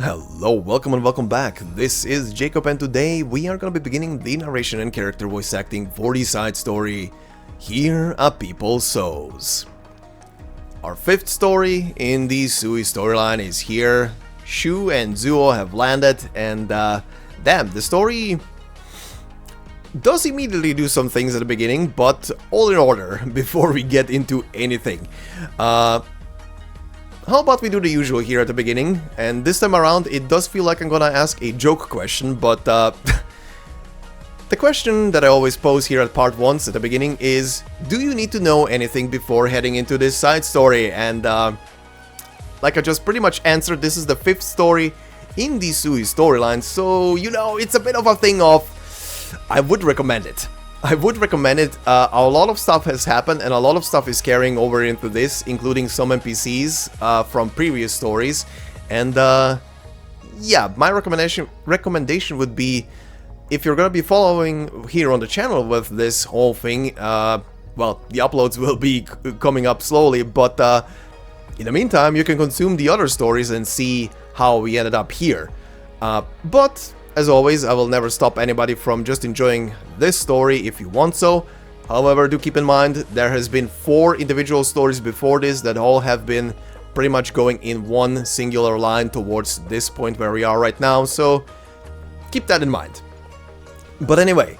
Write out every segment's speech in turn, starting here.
Hello, welcome and welcome back. This is Jacob and today we are going to be beginning the narration and character voice acting for the side story Here a People Sows. Our fifth story in the Sui storyline is here. Shu and Zuo have landed and damn, the story does immediately do some things at the beginning, but all in order before we get into anything. How about we do the usual here at the beginning, and this time around it does feel like I'm gonna ask a joke question, but the question that I always pose here at part 1 at the beginning is, do you need to know anything before heading into this side story? And like I just pretty much answered, this is the 5th story in the Sui storyline, so you know, it's a bit of a thing of, I would recommend it. I would recommend it. A lot of stuff has happened and a lot of stuff is carrying over into this, including some NPCs from previous stories. And yeah, my recommendation would be, if you're gonna be following here on the channel with this whole thing, well, the uploads will be coming up slowly, but in the meantime, you can consume the other stories and see how we ended up here. But as always, I will never stop anybody from just enjoying this story if you want so. However, do keep in mind, there has been 4 individual stories before this that all have been pretty much going in one singular line towards this point where we are right now, so keep that in mind. But anyway,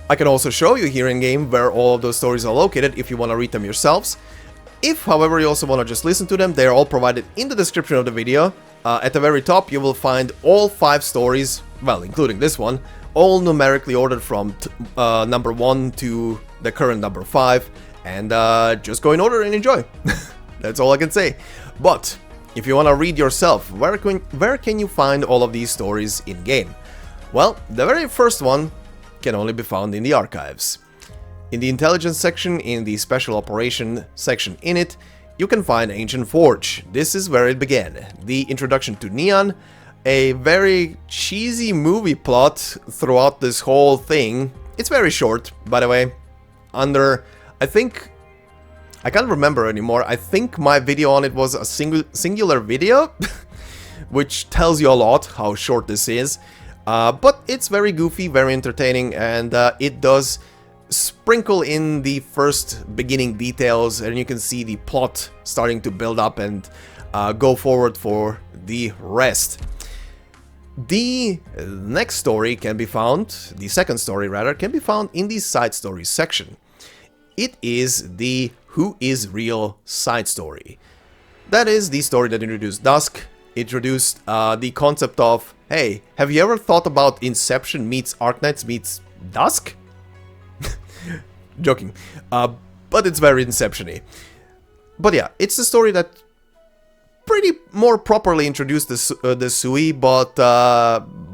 I can also show you here in game where all of those stories are located if you want to read them yourselves. If, however, you also want to just listen to them, they are all provided in the description of the video. At the very top, you will find all 5 stories, well, including this one, all numerically ordered from number 1 to the current number 5, and just go in order and enjoy. That's all I can say. But if you want to read yourself, where can you find all of these stories in-game? Well, the very first one can only be found in the archives. In the intelligence section, in the special operation section in it, you can find Ancient Forge. This is where it began. The introduction to Nian, a very cheesy movie plot throughout this whole thing. It's very short, by the way. I can't remember anymore. I think my video on it was a singular video, which tells you a lot how short this is. But it's very goofy, very entertaining, and it does sprinkle in the first beginning details, and you can see the plot starting to build up and go forward for the rest. The next story can be found, the second story rather, can be found in the side stories section. It is the Who is Real side story. That is the story that introduced Dusk, introduced the concept of, hey, have you ever thought about Inception meets Arknights meets Dusk? Joking, but it's very Inception-y. But yeah, it's a story that pretty more properly introduced the Sui, but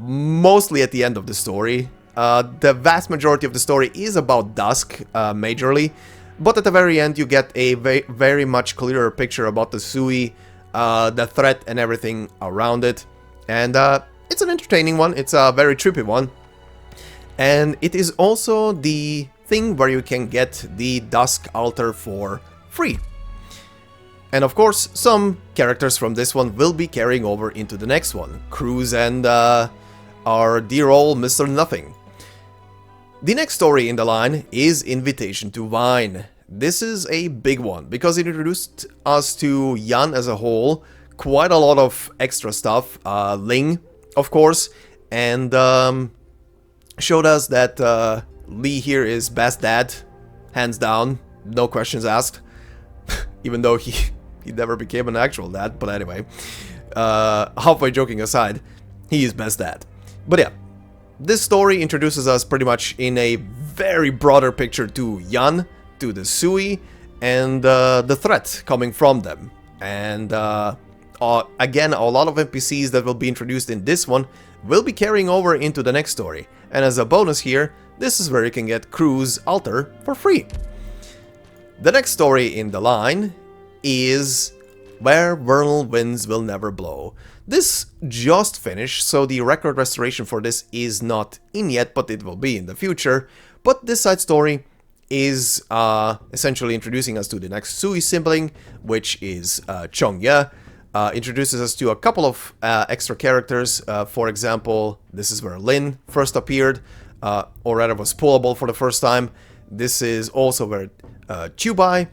mostly at the end of the story. The vast majority of the story is about Dusk, majorly, but at the very end you get a very much clearer picture about the Sui, the threat and everything around it. And it's an entertaining one, it's a very trippy one. And it is also the thing where you can get the Dusk altar for free. And of course, some characters from this one will be carrying over into the next one. Cruz and our dear old Mr. Nothing. The next story in the line is Invitation to Wine. This is a big one, because it introduced us to Yan as a whole, quite a lot of extra stuff, Ling, of course, and showed us that Lee here is best dad, hands down, no questions asked, even though he never became an actual dad, but anyway, halfway joking aside, he is best dad. But yeah, this story introduces us pretty much in a very broader picture to Yan, to the Sui, and the threat coming from them. And again, a lot of NPCs that will be introduced in this one will be carrying over into the next story. And as a bonus here, this is where you can get Cruz Altar for free. The next story in the line is Where Vernal Winds Will Never Blow. This just finished, so the record restoration for this is not in yet, but it will be in the future. But this side story is essentially introducing us to the next Sui sibling, which is Chongya. introduces us to a couple of extra characters. For example, this is where Lin first appeared, or rather was pullable for the first time. This is also where Chubai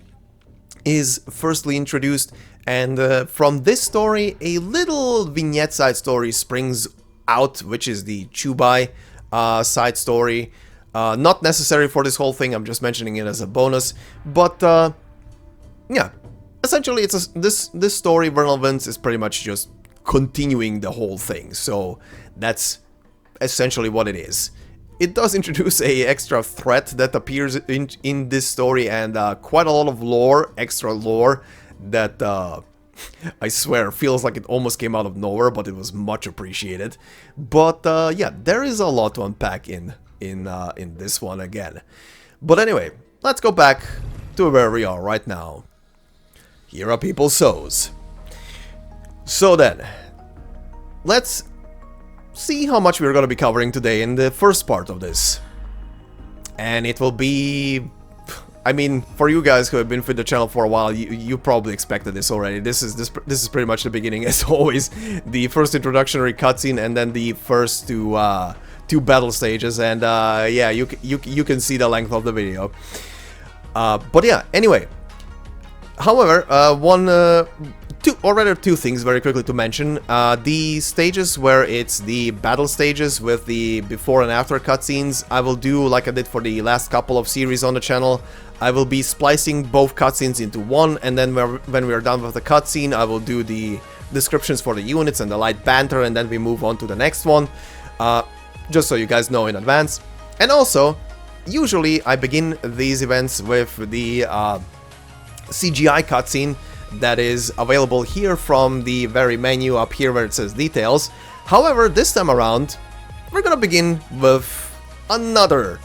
is firstly introduced, and from this story a little vignette side story springs out, which is the Chubai side story. Not necessary for this whole thing, I'm just mentioning it as a bonus, but yeah, essentially it's this story, Vernal Winds, is pretty much just continuing the whole thing, so that's essentially what it is. It does introduce a extra threat that appears in this story, and quite a lot of lore, extra lore, that I swear feels like it almost came out of nowhere, but it was much appreciated. But yeah, there is a lot to unpack in this one again. But anyway, let's go back to where we are right now. Here are people's SOWS. So then, let's see how much we're going to be covering today in the first part of this. And it will be... I mean, for you guys who have been with the channel for a while, you probably expected this already. This is pretty much the beginning, as always. The first introductory cutscene, and then the first two battle stages, and yeah, you can see the length of the video. But yeah, anyway. However, two things very quickly to mention. The stages where it's the battle stages with the before and after cutscenes, I will do like I did for the last couple of series on the channel. I will be splicing both cutscenes into one, and then when we are done with the cutscene, I will do the descriptions for the units and the light banter, and then we move on to the next one. Just so you guys know in advance. And also, usually I begin these events with the CGI cutscene that is available here from the very menu up here where it says details. However, this time around, we're gonna begin with another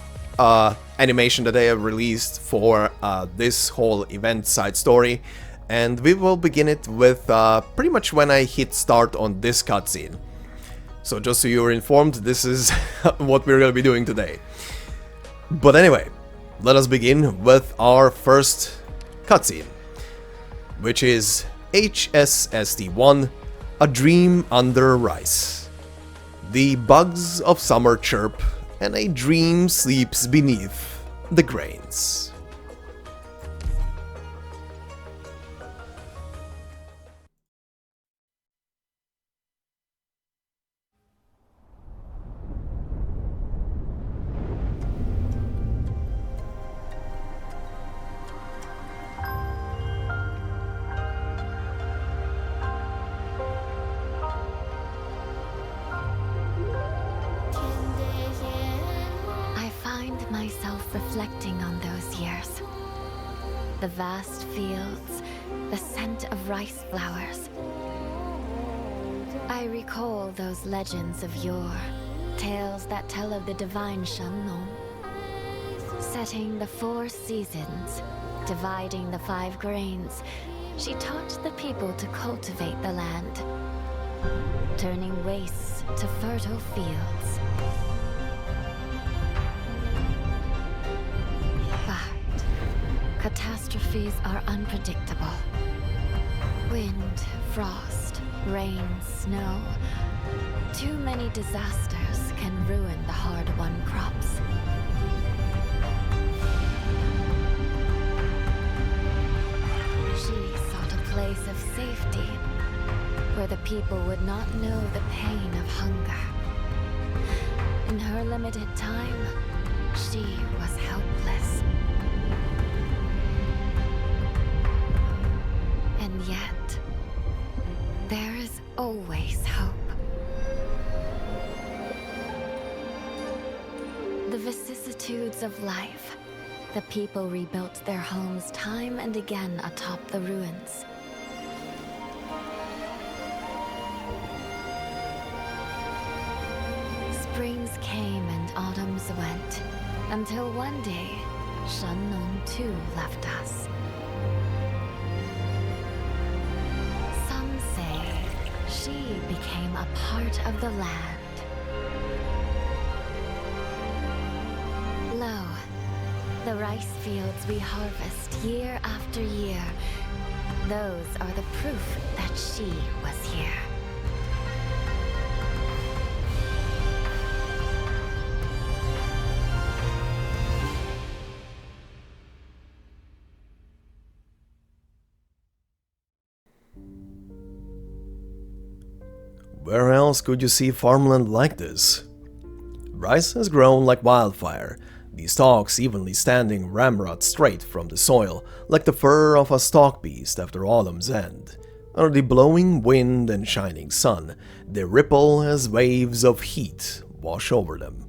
animation that they have released for this whole event side story, and we will begin it with pretty much when I hit start on this cutscene. So just so you're informed, this is what we're gonna be doing today. But anyway, let us begin with our first cutscene, which is HSSD-1, A Dream Under Rice. The bugs of summer chirp, and a dream sleeps beneath the grains. Reflecting on those years. The vast fields, the scent of rice flowers. I recall those legends of yore, tales that tell of the divine Shennong. Setting the 4 seasons, dividing the 5 grains, she taught the people to cultivate the land, turning wastes to fertile fields. Catastrophes are unpredictable. Wind, frost, rain, snow. Too many disasters can ruin the hard-won crops. She sought a place of safety, where the people would not know the pain of hunger. In her limited time, she was helpless. And yet, there is always hope. The vicissitudes of life. The people rebuilt their homes time and again atop the ruins. Springs came and autumns went, until one day, Shennong too left us. She became a part of the land. Lo, the rice fields we harvest year after year, those are the proof that she was here. Where else could you see farmland like this? Rice has grown like wildfire, the stalks evenly standing ramrod straight from the soil, like the fur of a stalk beast after autumn's end. Under the blowing wind and shining sun, they ripple as waves of heat wash over them.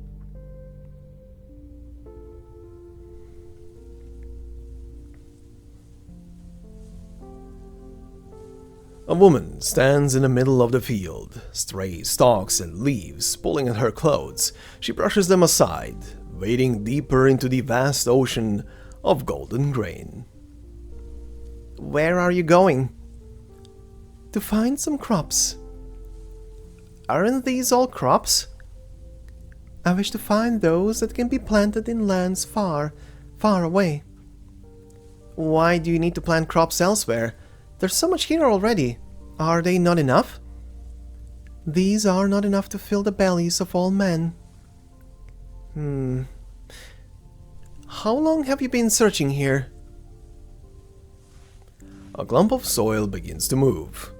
A woman stands in the middle of the field, stray stalks and leaves pulling at her clothes. She brushes them aside, wading deeper into the vast ocean of golden grain. Where are you going? To find some crops. Aren't these all crops? I wish to find those that can be planted in lands far, far away. Why do you need to plant crops elsewhere? There's so much here already. Are they not enough? These are not enough to fill the bellies of all men. How long have you been searching here? A clump of soil begins to move.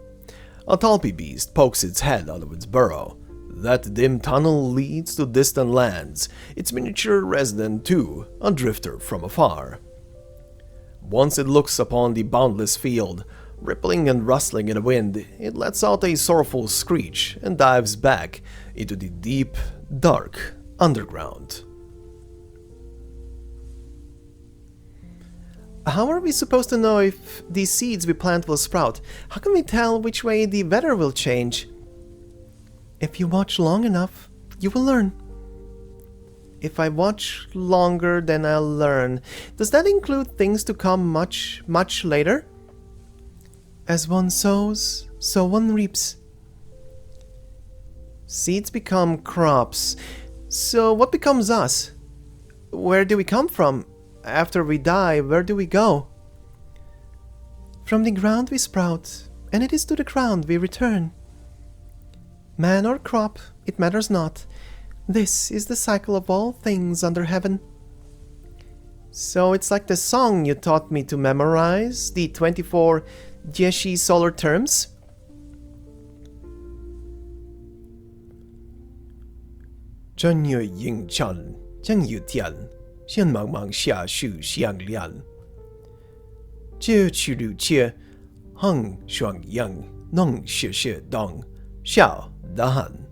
A talpy beast pokes its head out of its burrow. That dim tunnel leads to distant lands, its miniature resident too, a drifter from afar. Once it looks upon the boundless field, rippling and rustling in the wind, it lets out a sorrowful screech and dives back into the deep, dark underground. How are we supposed to know if these seeds we plant will sprout? How can we tell which way the weather will change? If you watch long enough, you will learn. If I watch longer, then I'll learn. Does that include things to come much, much later? As one sows, so one reaps. Seeds become crops. So what becomes us? Where do we come from? After we die, where do we go? From the ground we sprout, and it is to the ground we return. Man or crop, it matters not. This is the cycle of all things under heaven. So it's like the song you taught me to memorize, the 24 Jeshi solar terms? Zhen yu ying chan, zheng yu tian, xian mang mang xia shu xiang lian. Jie qu lu jie, heng shuang yang, nong xie xie dong, xiao dahan.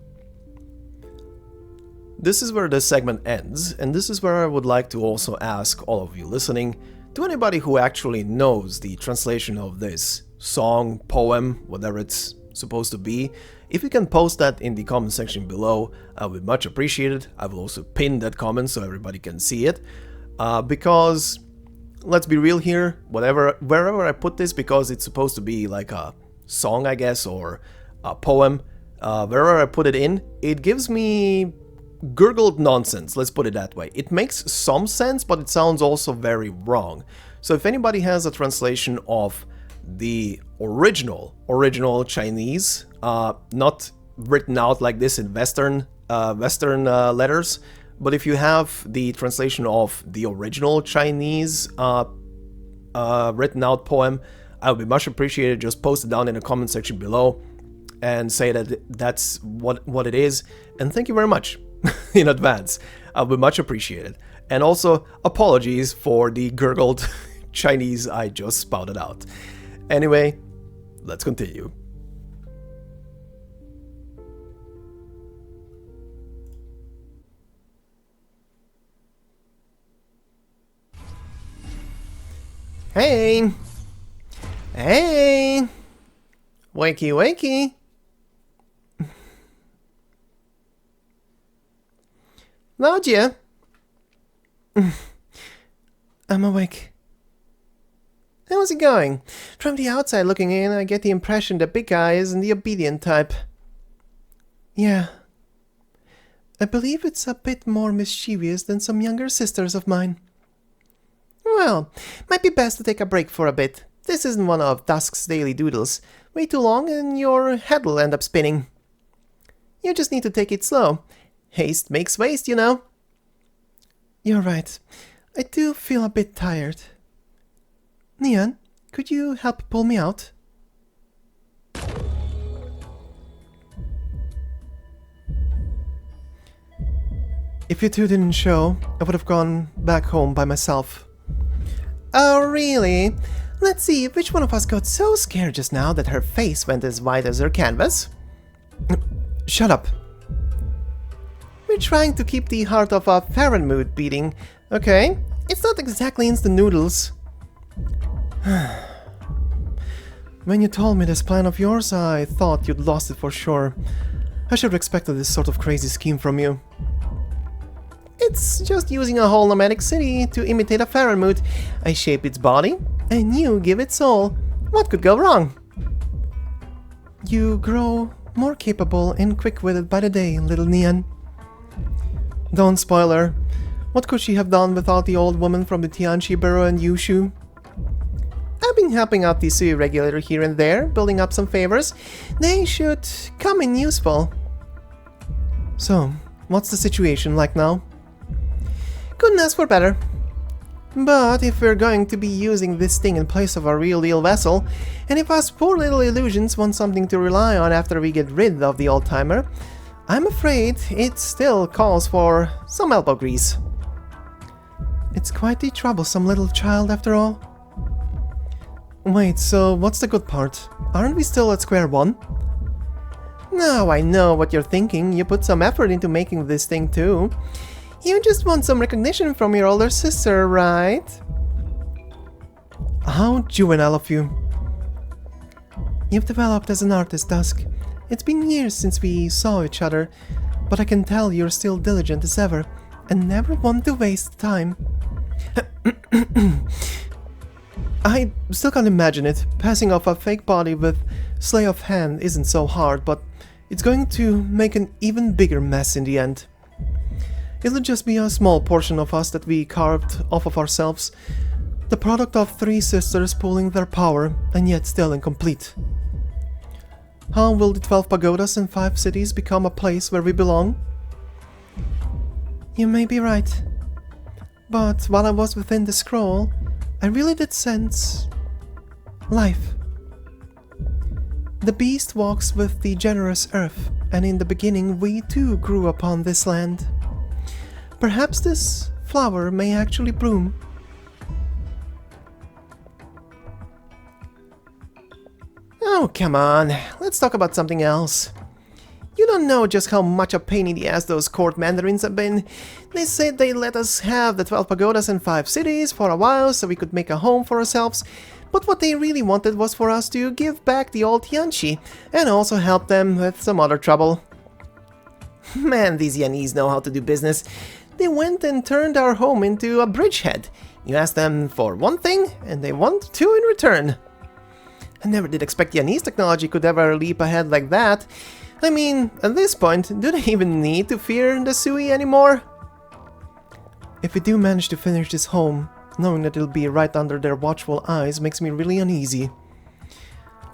This is where this segment ends, and this is where I would like to also ask all of you listening, to anybody who actually knows the translation of this song, poem, whatever it's supposed to be, if you can post that in the comment section below, I would much appreciate it. I will also pin that comment so everybody can see it, because let's be real here, wherever I put this, because it's supposed to be like a song, I guess, or a poem, wherever I put it in, it gives me gurgled nonsense, let's put it that way. It makes some sense, but it sounds also very wrong. So if anybody has a translation of the original Chinese, not written out like this in Western letters, but if you have the translation of the original Chinese written out poem, I would be much appreciated. Just post it down in the comment section below and say that that's what it is. And thank you very much in advance. I would be much appreciated. And also apologies for the gurgled Chinese I just spouted out. Anyway, let's continue. Hey! Hey! Wakey, wakey! Nadia! I'm awake. How's it going? From the outside looking in, I get the impression that Big Eye isn't the obedient type. Yeah. I believe it's a bit more mischievous than some younger sisters of mine. Well, might be best to take a break for a bit. This isn't one of Dusk's daily doodles. way too long and your head will end up spinning. You just need to take it slow. Haste makes waste, you know. You're right. I do feel a bit tired. Nian, could you help pull me out? If you two didn't show, I would have gone back home by myself. Oh, really? Let's see, which one of us got so scared just now that her face went as white as her canvas? Shut up. We're trying to keep the heart of a Farenmood beating, okay? It's not exactly instant noodles. When you told me this plan of yours, I thought you'd lost it for sure. I should have expected this sort of crazy scheme from you. It's just using a whole nomadic city to imitate a Farenmood. I shape its body, and you give it soul. What could go wrong? You grow more capable and quick-witted by the day, little Nian. Don't spoil her. What could she have done without the old woman from the Tianchi Bureau and Yushu? I've been helping out the Sui regulator here and there, building up some favors. They should come in useful. So, what's the situation like now? Couldn't ask for better. But if we're going to be using this thing in place of a real deal vessel, and if us poor little illusions want something to rely on after we get rid of the old-timer, I'm afraid it still calls for some elbow grease. It's quite a troublesome little child after all. Wait, so what's the good part? Aren't we still at square one? Now I know what you're thinking. You put some effort into making this thing too. You just want some recognition from your older sister, right? How juvenile of you. You've developed as an artist, Dusk. It's been years since we saw each other, but I can tell you're still diligent as ever, and never want to waste time. I still can't imagine it. Passing off a fake body with sleight of hand isn't so hard, but it's going to make an even bigger mess in the end. It'll just be a small portion of us that we carved off of ourselves. The product of three sisters pooling their power, and yet still incomplete. How will the 12 pagodas and 5 cities become a place where we belong? You may be right. But while I was within the scroll, I really did sense life. The beast walks with the generous earth, and in the beginning we too grew upon this land. Perhaps this flower may actually bloom. Oh, come on. Let's talk about something else. You don't know just how much a pain in the ass those court mandarins have been. They said they let us have the 12 pagodas and 5 cities for a while so we could make a home for ourselves, but what they really wanted was for us to give back the old Tianchi and also help them with some other trouble. Man, these Yanese know how to do business. They went and turned our home into a bridgehead. You ask them for one thing, and they want 2 in return. I never did expect Yanese technology could ever leap ahead like that. I mean, at this point, do they even need to fear the Sui anymore? If we do manage to finish this home, knowing that it'll be right under their watchful eyes makes me really uneasy.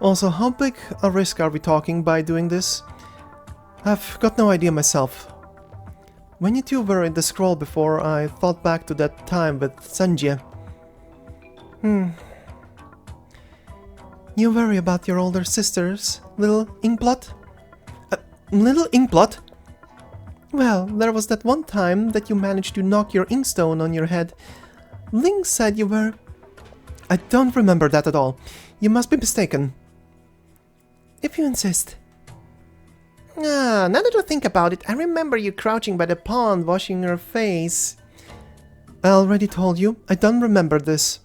Also, how big a risk are we talking by doing this? I've got no idea myself. When you two were in the scroll before, I thought back to that time with Sanjie. You worry about your older sisters, little inkblot? Little inkblot? Well, there was that one time that you managed to knock your inkstone on your head. Ling said you were... I don't remember that at all. You must be mistaken. If you insist. Now that I think about it, I remember you crouching by the pond washing your face. I already told you, I don't remember this.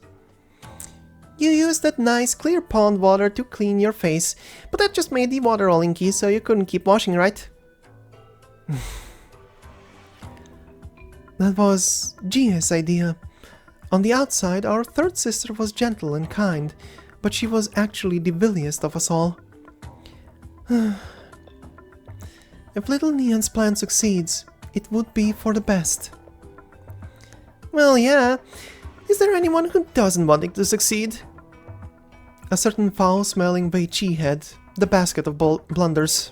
You used that nice clear pond water to clean your face, but that just made the water all inky, so you couldn't keep washing, right? That was Jia's idea. On the outside, our third sister was gentle and kind, but she was actually the villiest of us all. If little Nian's plan succeeds, it would be for the best. Well, yeah. Is there anyone who doesn't want it to succeed? A certain foul-smelling Wei Chi head, the basket of blunders.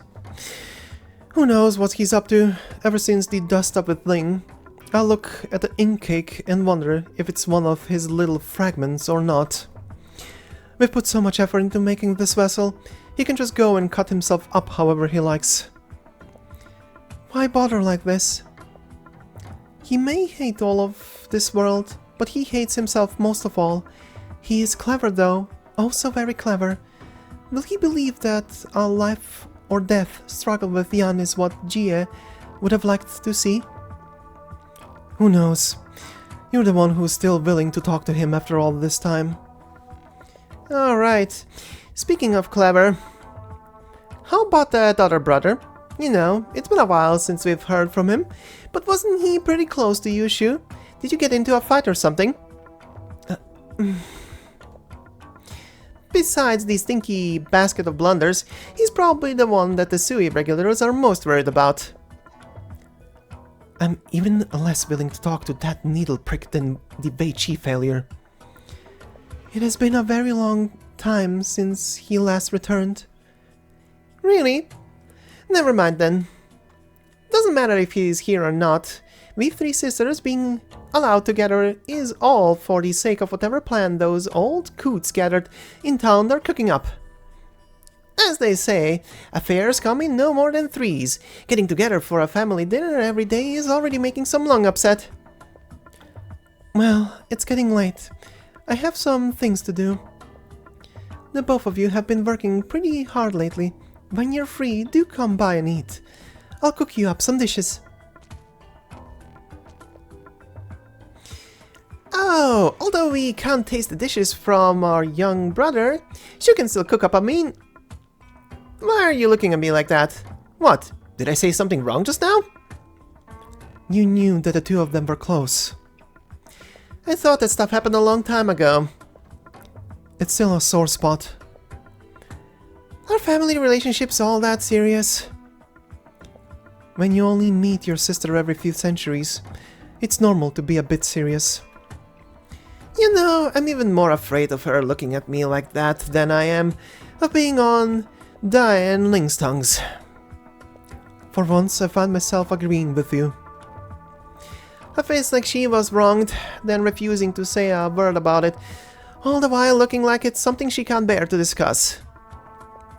Who knows what he's up to, ever since the dust-up with Ling. I'll look at the ink cake and wonder if it's one of his little fragments or not. We've put so much effort into making this vessel, he can just go and cut himself up however he likes. Why bother like this? He may hate all of this world, but he hates himself most of all. He is clever though, oh so very clever. Will he believe that a life or death struggle with Yan is what Jie would have liked to see? Who knows? You're the one who's still willing to talk to him after all this time. Alright, speaking of clever, how about that other brother? You know, it's been a while since we've heard from him, but wasn't he pretty close to you, Shu? Did you get into a fight or something? Besides the stinky basket of blunders, he's probably the one that the Sui regulars are most worried about. I'm even less willing to talk to that needle prick than the Wei Chi failure. It has been a very long time since he last returned. Really? Never mind then. Doesn't matter if he's here or not. We three sisters being allowed together is all for the sake of whatever plan those old coots gathered in town are cooking up. As they say, affairs come in no more than threes. Getting together for a family dinner every day is already making some lung upset. Well, it's getting late. I have some things to do. The both of you have been working pretty hard lately. When you're free, do come by and eat. I'll cook you up some dishes. Oh, although we can't taste the dishes from our young brother, she can still cook up a mean... Why are you looking at me like that? What? Did I say something wrong just now? You knew that the two of them were close. I thought that stuff happened a long time ago. It's still a sore spot. Are family relationships all that serious? When you only meet your sister every few centuries, it's normal to be a bit serious. You know, I'm even more afraid of her looking at me like that than I am of being on Dai and Ling's tongues. For once, I find myself agreeing with you. A face like she was wronged, then refusing to say a word about it, all the while looking like it's something she can't bear to discuss.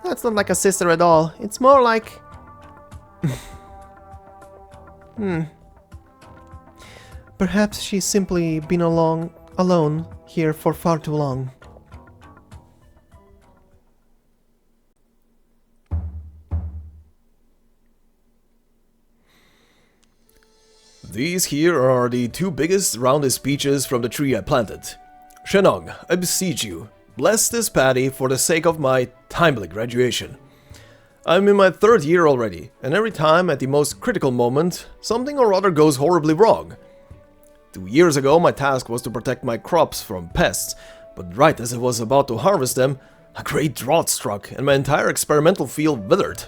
That's not like a sister at all, it's more like... Perhaps she's simply been alone here for far too long. These here are the two biggest, roundest speeches from the tree I planted. Shennong, I beseech you, bless this paddy for the sake of my timely graduation. I'm in my 3rd year already, and every time at the most critical moment, something or other goes horribly wrong. 2 years ago my task was to protect my crops from pests, but right as I was about to harvest them, a great drought struck and my entire experimental field withered.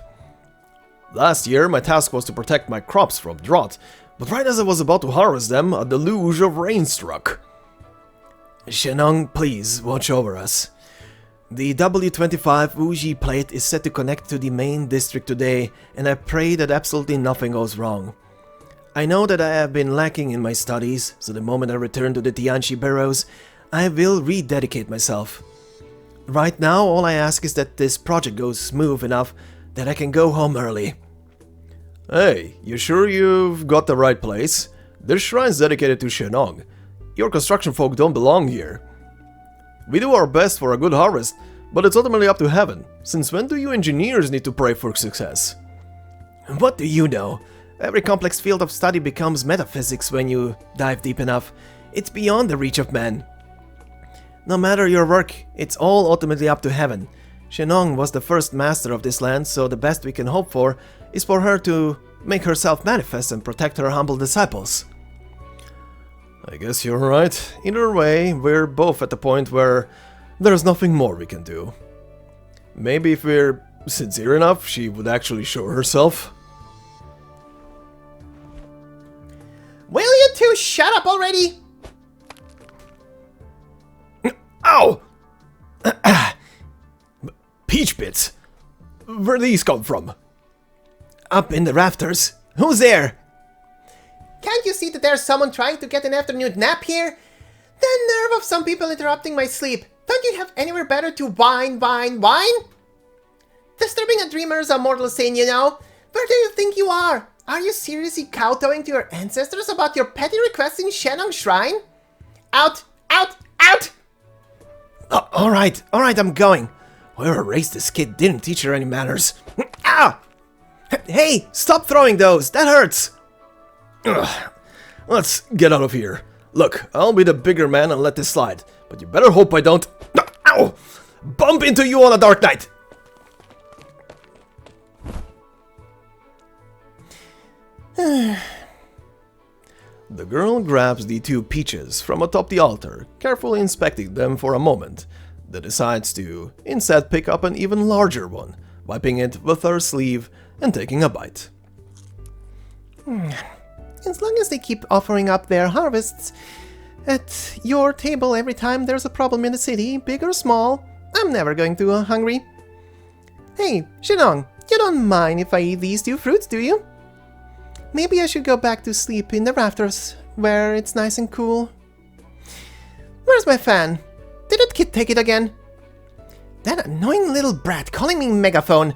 Last year my task was to protect my crops from drought, but right as I was about to harvest them, a deluge of rain struck. Shennong, please watch over us. The W25 Wuji plate is set to connect to the main district today, and I pray that absolutely nothing goes wrong. I know that I have been lacking in my studies, so the moment I return to the Tianchi Barrows, I will rededicate myself. Right now, all I ask is that this project goes smooth enough that I can go home early. Hey, you sure you've got the right place? This shrine's dedicated to Shennong. Your construction folk don't belong here. We do our best for a good harvest, but it's ultimately up to heaven. Since when do you engineers need to pray for success? What do you know? Every complex field of study becomes metaphysics when you dive deep enough. It's beyond the reach of man. No matter your work, it's all ultimately up to heaven. Shennong was the first master of this land, so the best we can hope for is for her to make herself manifest and protect her humble disciples. I guess you're right. Either way, we're both at the point where there's nothing more we can do. Maybe if we're sincere enough, she would actually show herself. Will you two shut up already? Ow! Where'd these come from? Up in the rafters. Who's there? Can't you see that there's someone trying to get an afternoon nap here? The nerve of some people interrupting my sleep. Don't you have anywhere better to whine? Disturbing a dreamer is a mortal sin, you know. Where do you think you are? Are you seriously kowtowing to your ancestors about your petty requests in Shennong Shrine? Out! Out! Out! Alright, I'm going. Whoever raised this kid didn't teach her any manners. Ah! Hey, stop throwing those, that hurts! Ugh. Let's get out of here. Look, I'll be the bigger man and let this slide, but you better hope I don't... Ow! Bump into you on a dark night! The girl grabs the two peaches from atop the altar, carefully inspecting them for a moment, then decides to instead pick up an even larger one, wiping it with her sleeve and taking a bite. As long as they keep offering up their harvests at your table every time there's a problem in the city, big or small, I'm never going to go hungry. Hey, Shennong, you don't mind if I eat these two fruits, do you? Maybe I should go back to sleep in the rafters, where it's nice and cool. Where's my fan? Did that kid take it again? That annoying little brat calling me megaphone.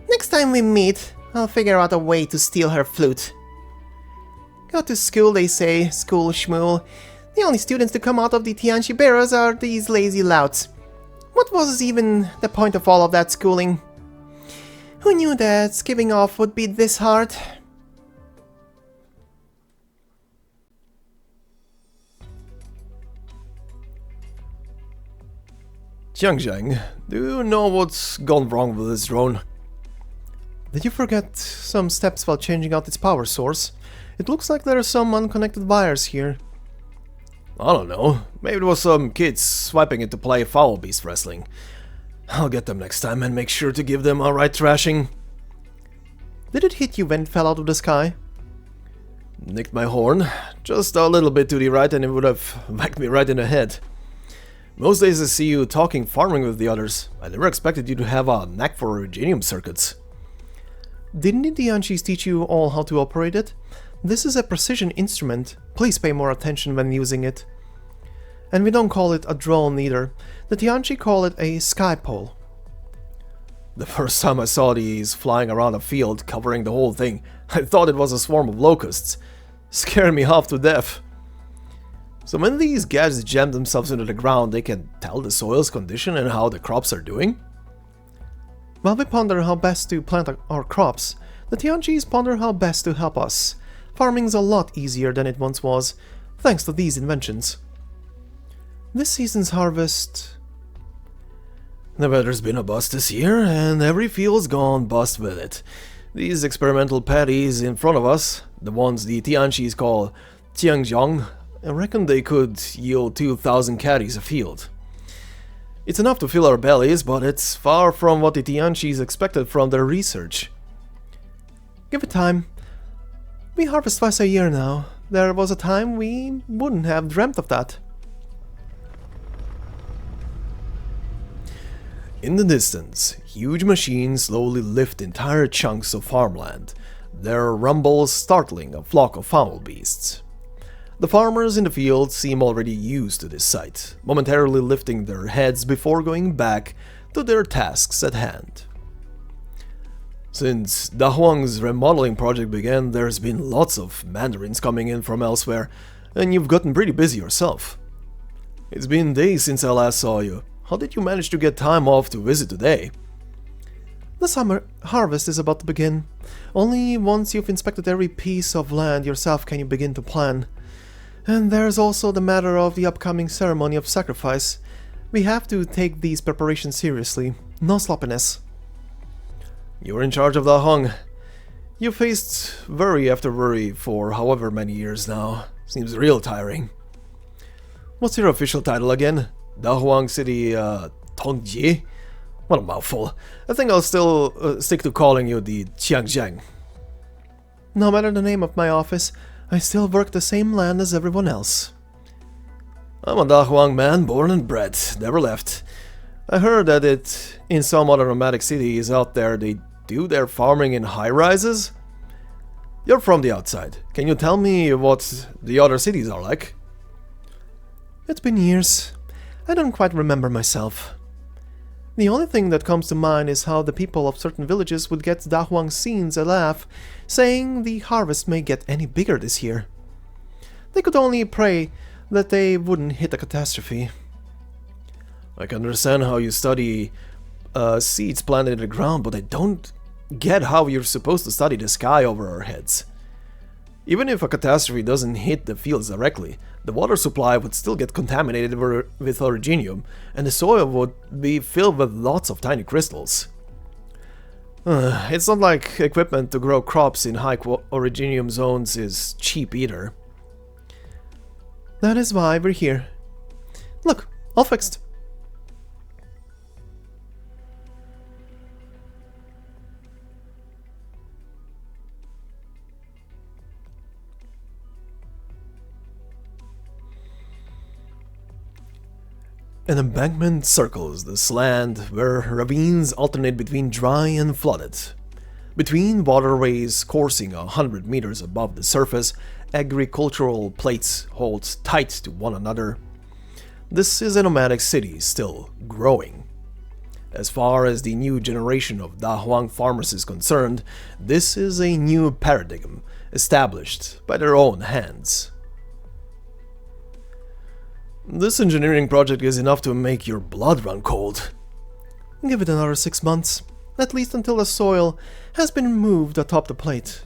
Next time we meet, I'll figure out a way to steal her flute. Go to school, they say, school schmool. The only students to come out of the Tianchi barrows are these lazy louts. What was even the point of all of that schooling? Who knew that skipping off would be this hard? Jiang, do you know what's gone wrong with this drone? Did you forget some steps while changing out its power source? It looks like there are some unconnected wires here. I don't know. Maybe it was some kids swiping it to play Foul Beast Wrestling. I'll get them next time and make sure to give them a right thrashing. Did it hit you when it fell out of the sky? Nicked my horn. Just a little bit to the right and it would have whacked me right in the head. Most days I see you talking farming with the others. I never expected you to have a knack for Regenium circuits. Didn't the Yanese teach you all how to operate it? This is a precision instrument. Please pay more attention when using it. And we don't call it a drone either. The Tianchi call it a sky pole. The first time I saw these flying around a field covering the whole thing, I thought it was a swarm of locusts. Scared me half to death. So when these gadgets jam themselves into the ground, they can tell the soil's condition and how the crops are doing? While we ponder how best to plant our crops, the Tianchis ponder how best to help us. Farming's a lot easier than it once was, thanks to these inventions. This season's harvest... The weather's been a bust this year, and every field's gone bust with it. These experimental paddies in front of us, the ones the Tianchis call Tiangjiang, I reckon they could yield 2,000 caddies a field. It's enough to fill our bellies, but it's far from what the Tianchis expected from their research. Give it time. We harvest twice a year now. There was a time we wouldn't have dreamt of that. In the distance, huge machines slowly lift entire chunks of farmland, their rumbles startling a flock of foul beasts. The farmers in the field seem already used to this sight, momentarily lifting their heads before going back to their tasks at hand. Since Dahuang's remodeling project began, there's been lots of mandarins coming in from elsewhere, and you've gotten pretty busy yourself. It's been days since I last saw you. How did you manage to get time off to visit today? The summer harvest is about to begin. Only once you've inspected every piece of land yourself can you begin to plan. And there's also the matter of the upcoming ceremony of sacrifice. We have to take these preparations seriously. No sloppiness. You're in charge of Dahuang. You faced worry after worry for however many years now. Seems real tiring. What's your official title again? Dahuang City, Tongji? What a mouthful. I think I'll still stick to calling you the Qiangjiang. No matter the name of my office, I still work the same land as everyone else. I'm a Dahuang man, born and bred, never left. I heard that in some other nomadic cities out there they do their farming in high-rises? You're from the outside. Can you tell me what the other cities are like? It's been years. I don't quite remember myself. The only thing that comes to mind is how the people of certain villages would get Dahuang scenes a laugh, saying the harvest may get any bigger this year. They could only pray that they wouldn't hit a catastrophe. I can understand how you study seeds planted in the ground, but I don't get how you're supposed to study the sky over our heads. Even if a catastrophe doesn't hit the fields directly, the water supply would still get contaminated with originium, and the soil would be filled with lots of tiny crystals. It's not like equipment to grow crops in high originium zones is cheap either. That is why we're here. Look, all fixed. An embankment circles this land, where ravines alternate between dry and flooded. Between waterways coursing 100 meters above the surface, agricultural plates hold tight to one another. This is a nomadic city still growing. As far as the new generation of Dahuang farmers is concerned, this is a new paradigm established by their own hands. This engineering project is enough to make your blood run cold. Give it another 6 months, at least until the soil has been removed atop the plate.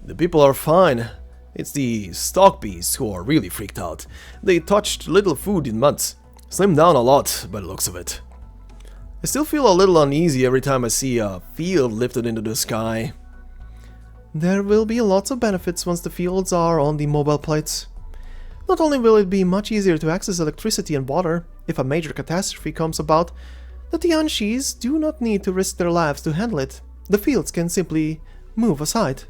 The people are fine. It's the stock beasts who are really freaked out. They touched little food in months, slimmed down a lot by the looks of it. I still feel a little uneasy every time I see a field lifted into the sky. There will be lots of benefits once the fields are on the mobile plates. Not only will it be much easier to access electricity and water if a major catastrophe comes about, the Yanese do not need to risk their lives to handle it. The fields can simply move aside.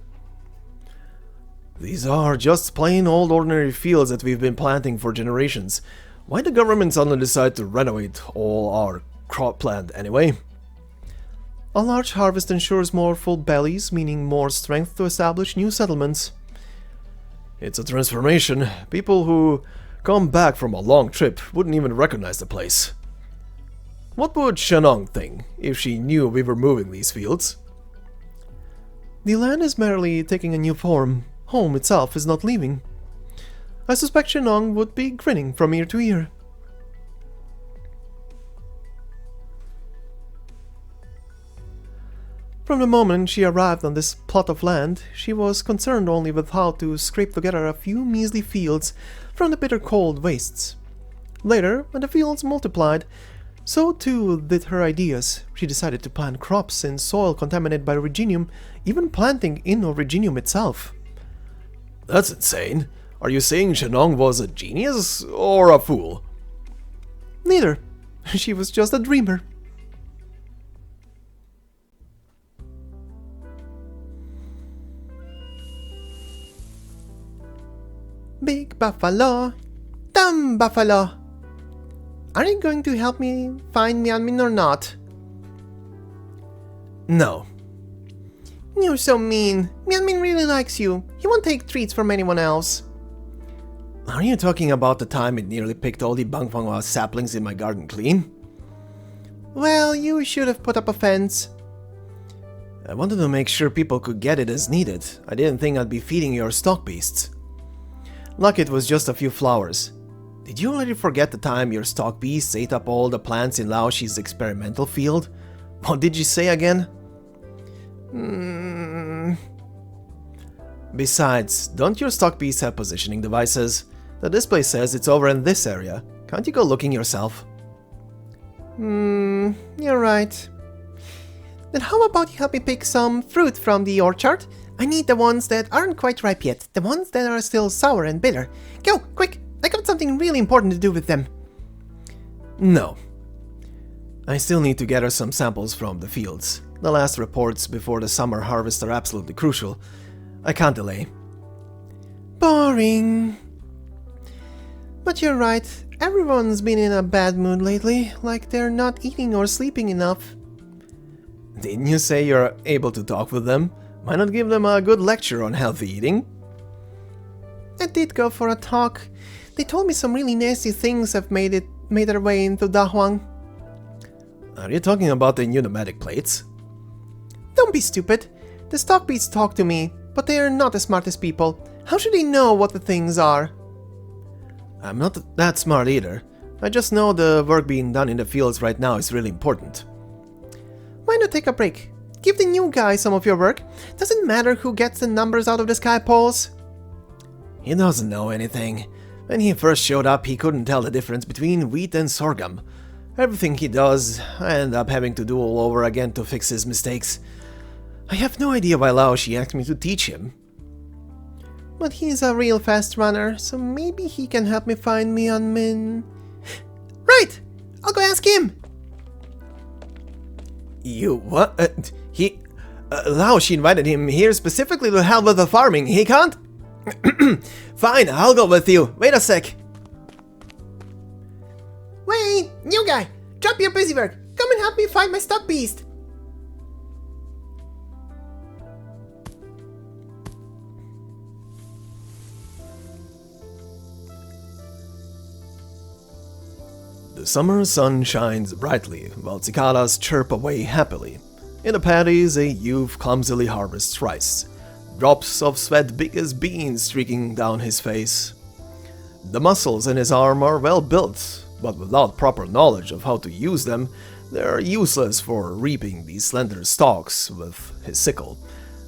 These are just plain old ordinary fields that we've been planting for generations. Why the government suddenly decide to renovate all our cropland anyway? A large harvest ensures more full bellies, meaning more strength to establish new settlements. It's a transformation. People who come back from a long trip wouldn't even recognize the place. What would Shennong think if she knew we were moving these fields? The land is merely taking a new form. Home itself is not leaving. I suspect Shennong would be grinning from ear to ear. From the moment she arrived on this plot of land, she was concerned only with how to scrape together a few measly fields from the bitter cold wastes. Later, when the fields multiplied, so too did her ideas. She decided to plant crops in soil contaminated by originium, even planting in originium itself. That's insane. Are you saying Shennong was a genius or a fool? Neither. She was just a dreamer. Big buffalo, dumb buffalo. Are you going to help me find Mianmin or not? No. You're so mean. Mianmin really likes you. He won't take treats from anyone else. Are you talking about the time it nearly picked all the bangfangwa saplings in my garden clean? Well, you should have put up a fence. I wanted to make sure people could get it as needed. I didn't think I'd be feeding your stock beasts. Lucky it was just a few flowers. Did you already forget the time your stock beasts ate up all the plants in Laoshi's experimental field? What did you say again? Besides, don't your stock beasts have positioning devices? The display says it's over in this area. Can't you go looking yourself? You're right. Then how about you help me pick some fruit from the orchard? I need the ones that aren't quite ripe yet, the ones that are still sour and bitter. Go, quick! I got something really important to do with them. No. I still need to gather some samples from the fields. The last reports before the summer harvest are absolutely crucial. I can't delay. Boring. But you're right, everyone's been in a bad mood lately, like they're not eating or sleeping enough. Didn't you say you're able to talk with them? Why not give them a good lecture on healthy eating? I did go for a talk. They told me some really nasty things have made their way into Dahuang. Are you talking about the new pneumatic plates? Don't be stupid. The stock beasts talk to me, but they are not the smartest people. How should they know what the things are? I'm not that smart either. I just know the work being done in the fields right now is really important. Why not take a break? Give the new guy some of your work. Doesn't matter who gets the numbers out of the sky poles. He doesn't know anything. When he first showed up, he couldn't tell the difference between wheat and sorghum. Everything he does, I end up having to do all over again to fix his mistakes. I have no idea why Laoshi asked me to teach him. But he's a real fast runner, so maybe he can help me find Mian Min. Right! I'll go ask him! You what? Laoshi invited him here specifically to help with the farming. He can't? Fine, I'll go with you. Wait a sec. Wait! New guy! Drop your busy work! Come and help me find my stock beast! The summer sun shines brightly, while cicadas chirp away happily. In the paddies, a youth clumsily harvests rice. Drops of sweat big as beans streaking down his face. The muscles in his arm are well built, but without proper knowledge of how to use them, they are useless for reaping these slender stalks with his sickle.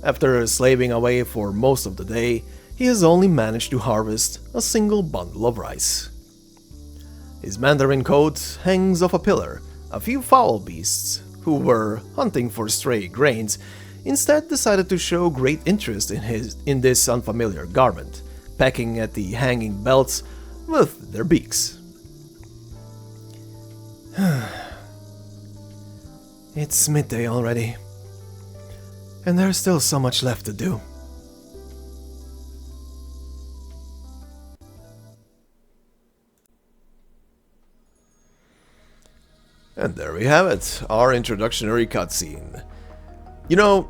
After slaving away for most of the day, he has only managed to harvest a single bundle of rice. His mandarin coat hangs off a pillar. A few foul beasts, who were hunting for stray grains, instead decided to show great interest in this unfamiliar garment, pecking at the hanging belts with their beaks. It's midday already, and there's still so much left to do. And there we have it, our introductory cutscene. You know,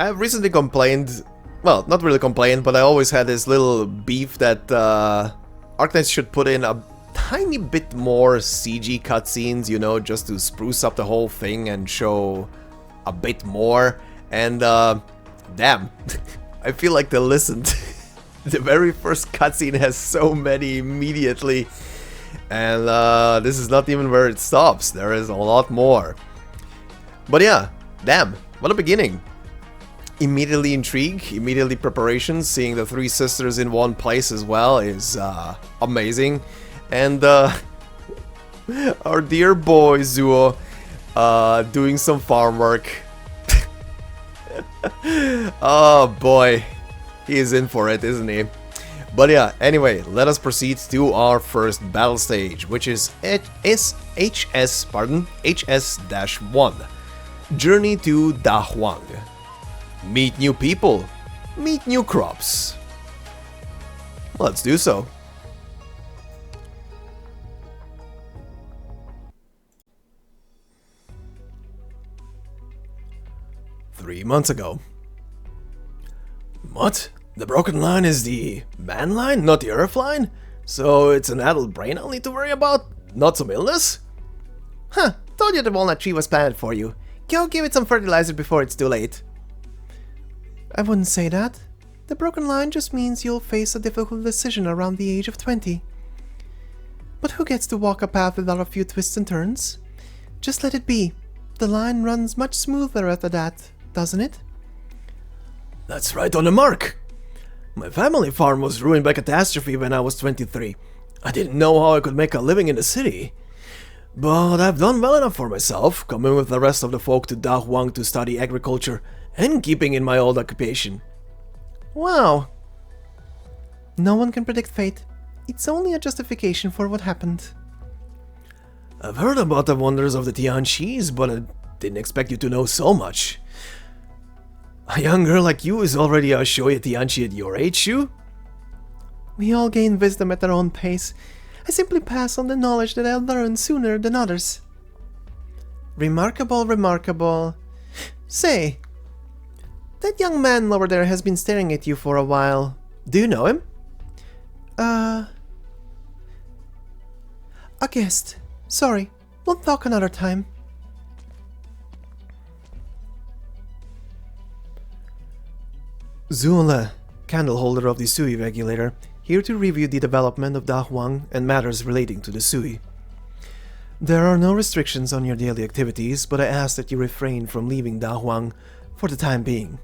I've recently complained, well, not really complained, but I always had this little beef that Arknights should put in a tiny bit more CG cutscenes, you know, just to spruce up the whole thing and show a bit more. And damn, I feel like they listened. The very first cutscene has so many immediately. And this is not even where it stops. There is a lot more. But yeah, damn, what a beginning. Immediately intrigue, immediately preparation. Seeing the three sisters in one place as well is amazing. And our dear boy Zuo doing some farm work. Oh boy, he is in for it, isn't he? But yeah, anyway, let us proceed to our first battle stage, which is HS-1. Journey to Dahuang. Meet new people. Meet new crops. Let's do so. "3 months ago." What? The broken line is the man line, not the earth line? So it's an adult brain I'll need to worry about? Not some illness? Huh, told you the walnut tree was planted for you. Go give it some fertilizer before it's too late. I wouldn't say that. The broken line just means you'll face a difficult decision around the age of 20. But who gets to walk a path without a few twists and turns? Just let it be. The line runs much smoother after that, doesn't it? That's right on the mark. My family farm was ruined by catastrophe when I was 23. I didn't know how I could make a living in the city. But I've done well enough for myself, coming with the rest of the folk to Dahuang to study agriculture and keeping in my old occupation. Wow. No one can predict fate. It's only a justification for what happened. I've heard about the wonders of the Tianxis, but I didn't expect you to know so much. A young girl like you is already a Shoya Tianxi at your age, Shu? We all gain wisdom at our own pace. I simply pass on the knowledge that I'll learn sooner than others. Remarkable, remarkable. Say, that young man over there has been staring at you for a while. Do you know him? A guest. Sorry, we'll talk another time. Zuola, candle holder of the Sui regulator, here to review the development of Dahuang and matters relating to the Sui. There are no restrictions on your daily activities, but I ask that you refrain from leaving Dahuang for the time being.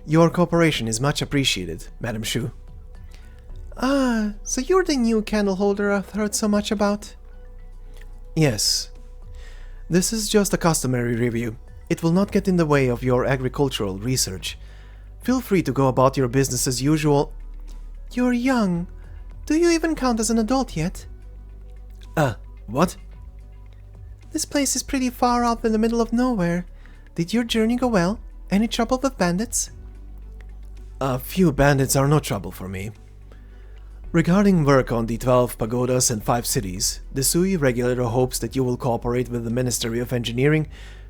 Your cooperation is much appreciated, Madam Shu. Ah, so you're the new candle holder I've heard so much about? Yes. This is just a customary review. It will not get in the way of your agricultural research. Feel free to go about your business as usual. You're young. Do you even count as an adult yet? What? This place is pretty far out in the middle of nowhere. Did your journey go well? Any trouble with bandits? A few bandits are no trouble for me. Regarding work on the 12 pagodas and 5 cities, the Sui regulator hopes that you will cooperate with the Ministry of Engineering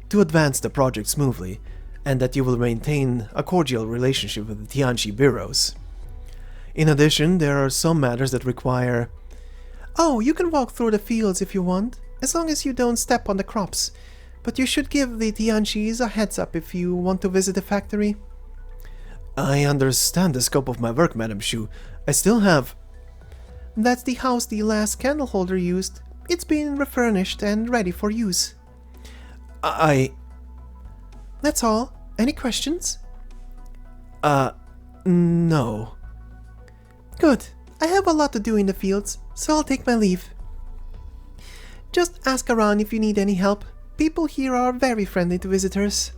to advance the project smoothly, and that you will maintain a cordial relationship with the Tianchi bureaus. In addition, there are some matters that require... Oh, you can walk through the fields if you want, as long as you don't step on the crops. But you should give the Tianchis a heads up if you want to visit the factory. I understand the scope of my work, Madam Shu. I still have... That's the house the last candle holder used. It's been refurnished and ready for use. That's all. Any questions? No. Good. I have a lot to do in the fields, so I'll take my leave. Just ask around if you need any help. People here are very friendly to visitors.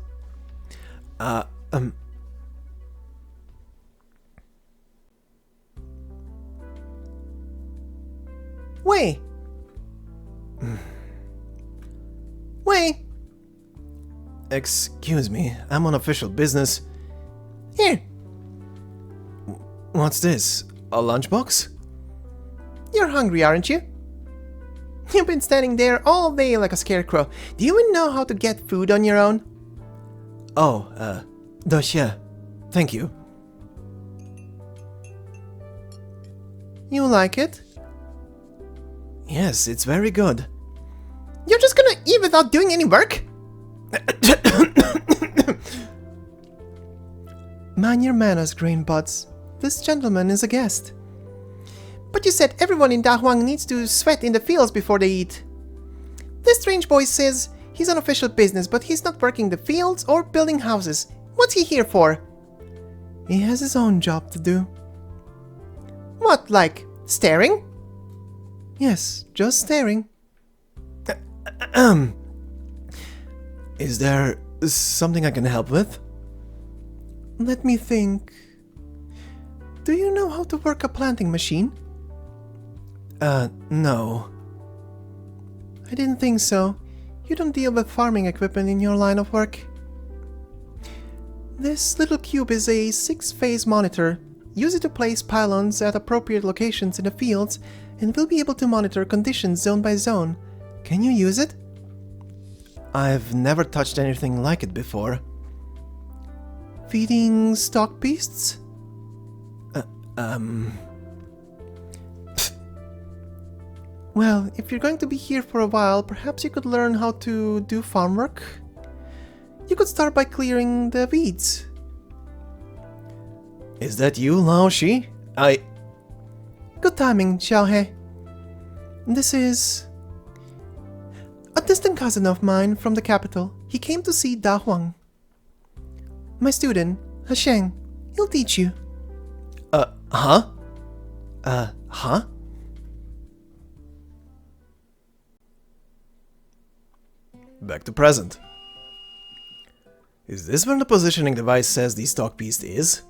Wei! Wei! Excuse me, I'm on official business. Here! What's this? A lunchbox? You're hungry, aren't you? You've been standing there all day like a scarecrow. Do you even know how to get food on your own? Oh, yeah. Thank you. You like it? Yes, it's very good. You're just gonna eat without doing any work? Mind your manners, green buds. This gentleman is a guest. But you said everyone in Dahuang needs to sweat in the fields before they eat. This strange boy says he's on official business, but he's not working the fields or building houses. What's he here for? He has his own job to do. What, like staring? Yes, just staring. Is there something I can help with? Let me think. Do you know how to work a planting machine? No. I didn't think so. You don't deal with farming equipment in your line of work. This little cube is a 6-phase monitor. Use it to place pylons at appropriate locations in the fields, and we'll be able to monitor conditions zone by zone. Can you use it? I've never touched anything like it before. Feeding stock beasts? Well, if you're going to be here for a while, perhaps you could learn how to do farm work. You could start by clearing the weeds. Is that you, Lao Shi? Good timing, Xiaohe. This is a distant cousin of mine from the capital. He came to see Dahuang. My student, Hasheng. He'll teach you. Huh? Back to present. Is this where the positioning device says the stock beast is?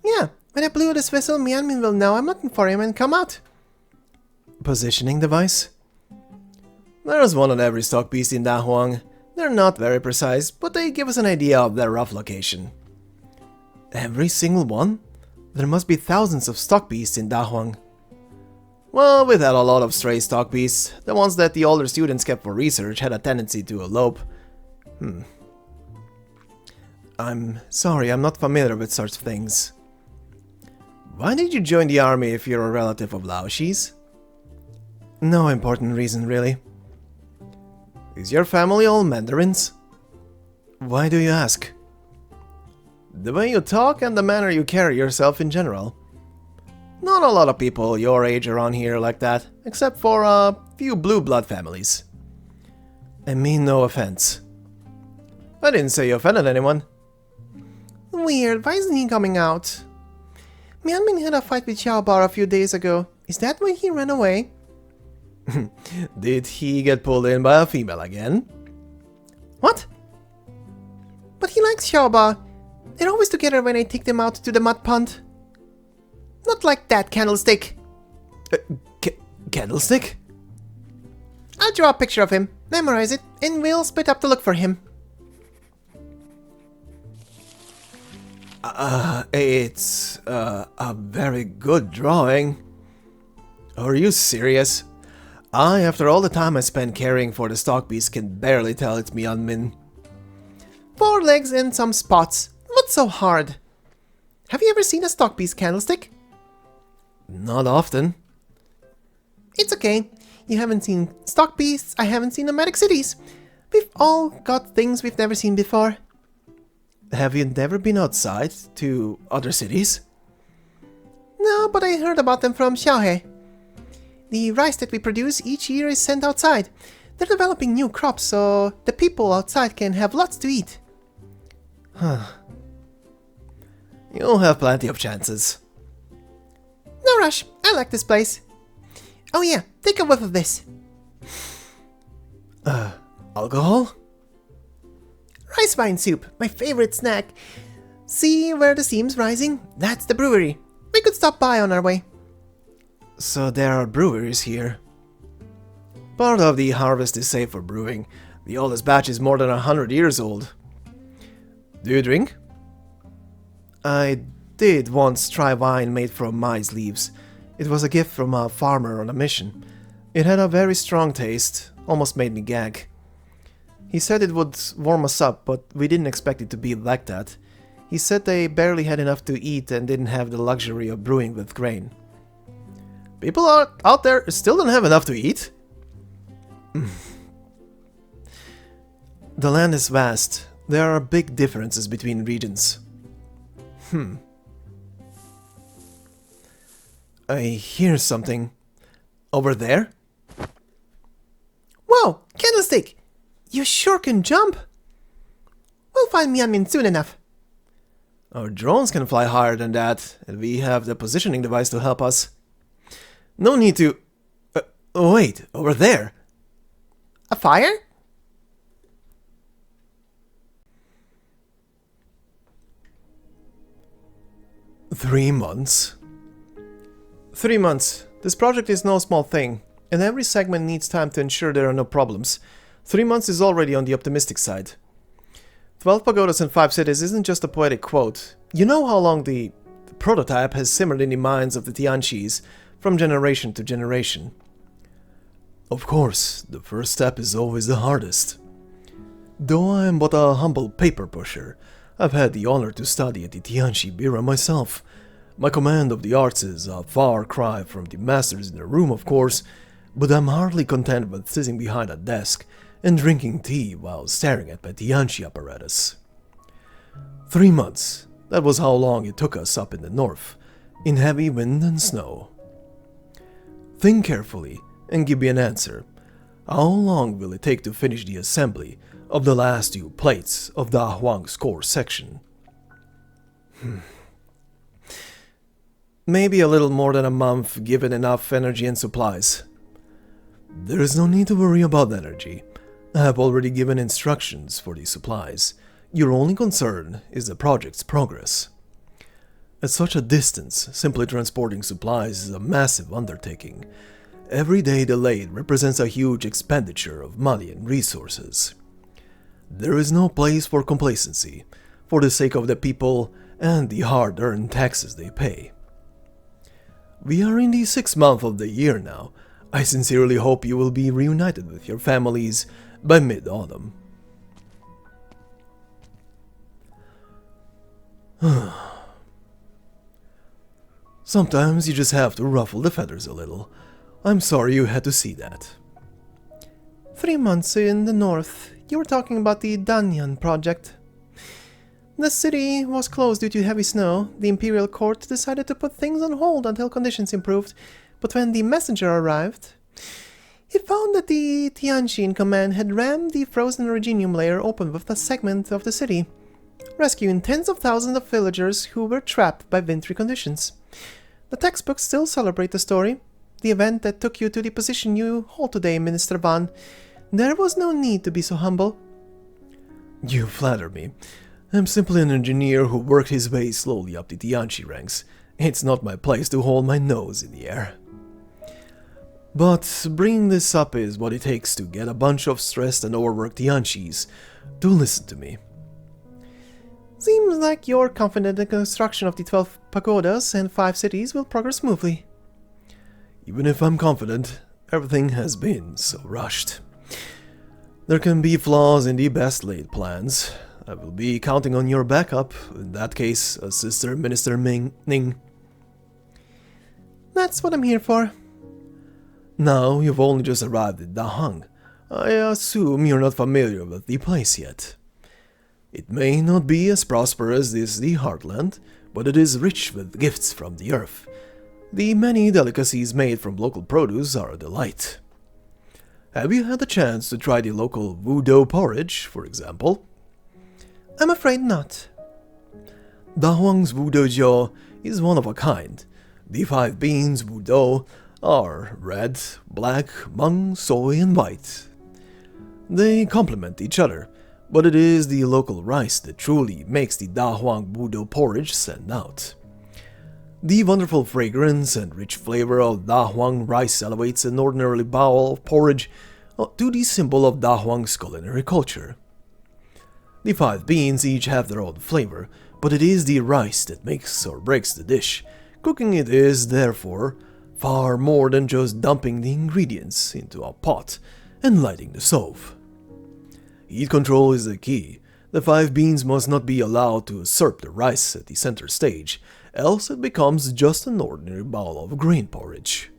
Yeah, when I blew this whistle, Nian will know I'm looking for him and come out. Positioning device? There's one on every stock beast in Dahuang. They're not very precise, but they give us an idea of their rough location. Every single one? There must be thousands of stock beasts in Dahuang. Well, we've had a lot of stray stock beasts. The ones that the older students kept for research had a tendency to elope. I'm sorry, I'm not familiar with such things. Why did you join the army if you're a relative of Laoshi's? No important reason, really. Is your family all Mandarins? Why do you ask? The way you talk and the manner you carry yourself in general. Not a lot of people your age around here like that, except for a few blue blood families. I mean no offense. I didn't say you offended anyone. Weird, why isn't he coming out? Mianmin had a fight with Xiaobar a few days ago. Is that why he ran away? Did he get pulled in by a female again? What? But he likes Xiaobar. They're always together when I take them out to the mud pond. Not like that, Candlestick. Candlestick? I'll draw a picture of him, memorize it, and we'll split up to look for him. It's a very good drawing. Are you serious? After all the time I spent caring for the stock beast, can barely tell it's Mianmin. 4 legs and some spots. What's so hard? Have you ever seen a stock beast, Candlestick? Not often. It's okay. You haven't seen stock beasts, I haven't seen nomadic cities. We've all got things we've never seen before. Have you never been outside to other cities? No, but I heard about them from Xiaohe. The rice that we produce each year is sent outside. They're developing new crops so the people outside can have lots to eat. Huh. You'll have plenty of chances. No rush, I like this place. Oh yeah, take a whiff of this. Alcohol? Rice wine soup, my favorite snack. See where the steam's rising? That's the brewery. We could stop by on our way. So there are breweries here. Part of the harvest is safe for brewing. The oldest batch is more than 100 years old. Do you drink? I did once try wine made from maize leaves. It was a gift from a farmer on a mission. It had a very strong taste, almost made me gag. He said it would warm us up, but we didn't expect it to be like that. He said they barely had enough to eat and didn't have the luxury of brewing with grain. People out there still don't have enough to eat? The land is vast. There are big differences between regions. I hear something. Over there? Whoa, Candlestick! You sure can jump! We'll find Mianmin soon enough. Our drones can fly higher than that, and we have the positioning device to help us. No need to... wait, over there! A fire? Three months. 3 months. This project is no small thing, and every segment needs time to ensure there are no problems. 3 months is already on the optimistic side. 12 pagodas and 5 cities isn't just a poetic quote. You know how long the prototype has simmered in the minds of the Tianqis from generation to generation. Of course, the first step is always the hardest. Though I am but a humble paper pusher, I've had the honor to study at the Tianqi Bureau myself. My command of the arts is a far cry from the masters in the room, of course, but I'm hardly content with sitting behind a desk and drinking tea while staring at my Tianqi apparatus. 3 months, that was how long it took us up in the north, in heavy wind and snow. Think carefully and give me an answer. How long will it take to finish the assembly of the last 2 plates of Dahuang's core section? Maybe a little more than a month, given enough energy and supplies. There is no need to worry about energy. I have already given instructions for these supplies. Your only concern is the project's progress. At such a distance, simply transporting supplies is a massive undertaking. Every day delayed represents a huge expenditure of money and resources. There is no place for complacency, for the sake of the people and the hard-earned taxes they pay. We are in the 6th month of the year now. I sincerely hope you will be reunited with your families by mid-autumn. Sometimes you just have to ruffle the feathers a little. I'm sorry you had to see that. 3 months in the north, you were talking about the Nian project. The city was closed due to heavy snow. The Imperial Court decided to put things on hold until conditions improved, but when the messenger arrived, he found that the Tianchi in command had rammed the frozen Reginium layer open with a segment of the city, rescuing tens of thousands of villagers who were trapped by wintry conditions. The textbooks still celebrate the story, the event that took you to the position you hold today, Minister Van. There was no need to be so humble. You flatter me. I'm simply an engineer who worked his way slowly up the Tianchi ranks. It's not my place to hold my nose in the air. But bringing this up is what it takes to get a bunch of stressed and overworked Tianchis to listen to me. Seems like you're confident the construction of the 12 pagodas and 5 cities will progress smoothly. Even if I'm confident, everything has been so rushed. There can be flaws in the best laid plans. I will be counting on your backup, in that case, Sister Minister Ning. That's what I'm here for. Now you've only just arrived at Dahuang. I assume you're not familiar with the place yet. It may not be as prosperous as the Heartland, but it is rich with gifts from the earth. The many delicacies made from local produce are a delight. Have you had a chance to try the local voodoo porridge, for example? I'm afraid not. Dahuang's voodoo jiao is one of a kind. The 5 beans voodoo are red, black, mung, soy, and white. They complement each other, but it is the local rice that truly makes the Dahuang voodoo porridge stand out. The wonderful fragrance and rich flavor of Dahuang rice elevates an ordinarily bowl of porridge to the symbol of Dahuang's culinary culture. The 5 beans each have their own flavor, but it is the rice that makes or breaks the dish. Cooking it is, therefore, far more than just dumping the ingredients into a pot and lighting the stove. Heat control is the key. The 5 beans must not be allowed to usurp the rice at the center stage, else it becomes just an ordinary bowl of grain porridge.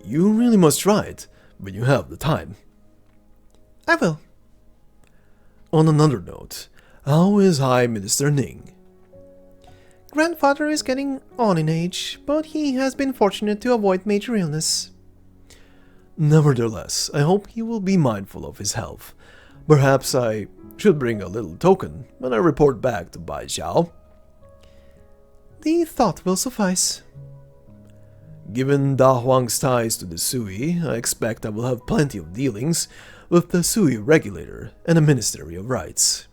You really must try it, when you have the time. I will. On another note, how is High Minister Ning? Grandfather is getting on in age, but he has been fortunate to avoid major illness. Nevertheless, I hope he will be mindful of his health. Perhaps I should bring a little token when I report back to Bai Xiao. The thought will suffice. Given Dahuang's ties to the Sui, I expect I will have plenty of dealings with the Sui regulator and the Ministry of Rights.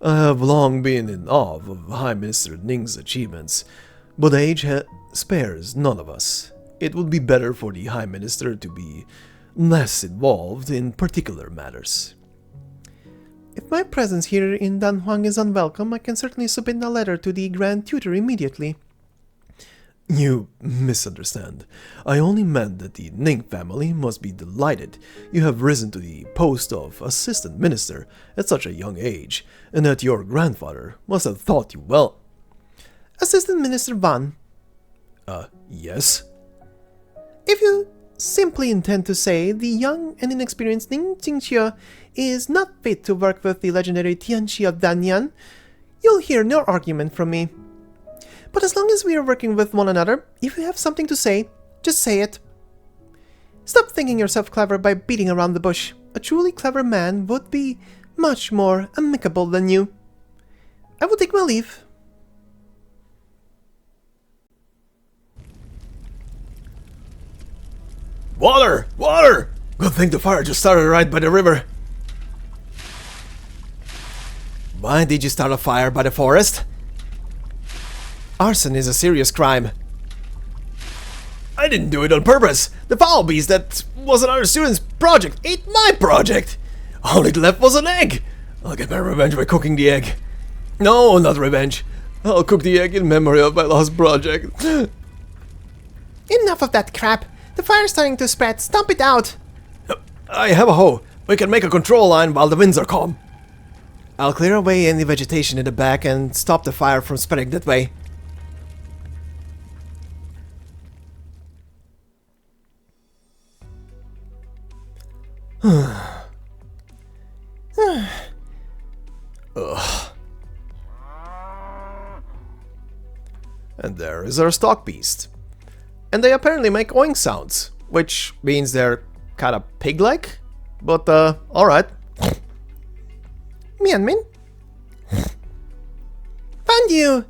I have long been in awe of High Minister Ning's achievements, but age spares none of us. It would be better for the High Minister to be less involved in particular matters. If my presence here in Dahuang is unwelcome, I can certainly submit a letter to the Grand Tutor immediately. You misunderstand. I only meant that the Ning family must be delighted you have risen to the post of assistant minister at such a young age, and that your grandfather must have thought you well. Assistant Minister Van. Yes? If you simply intend to say the young and inexperienced Ning Jingxue is not fit to work with the legendary Tianchi of Nian, you'll hear no argument from me. But as long as we are working with one another, if you have something to say, just say it. Stop thinking yourself clever by beating around the bush. A truly clever man would be much more amicable than you. I will take my leave. Water! Water! Good thing the fire just started right by the river. Why did you start a fire by the forest? Arson is a serious crime. I didn't do it on purpose. The foul beast that was another student's project ate my project. All it left was an egg. I'll get my revenge by cooking the egg. No, not revenge. I'll cook the egg in memory of my lost project. Enough of that crap. The fire's starting to spread. Stomp it out. I have a hoe. We can make a control line while the winds are calm. I'll clear away any vegetation in the back and stop the fire from spreading that way. Ugh. And there is our stock beast. And they apparently make oink sounds, which means they're kind of pig-like, but alright. Mianmin? Found you!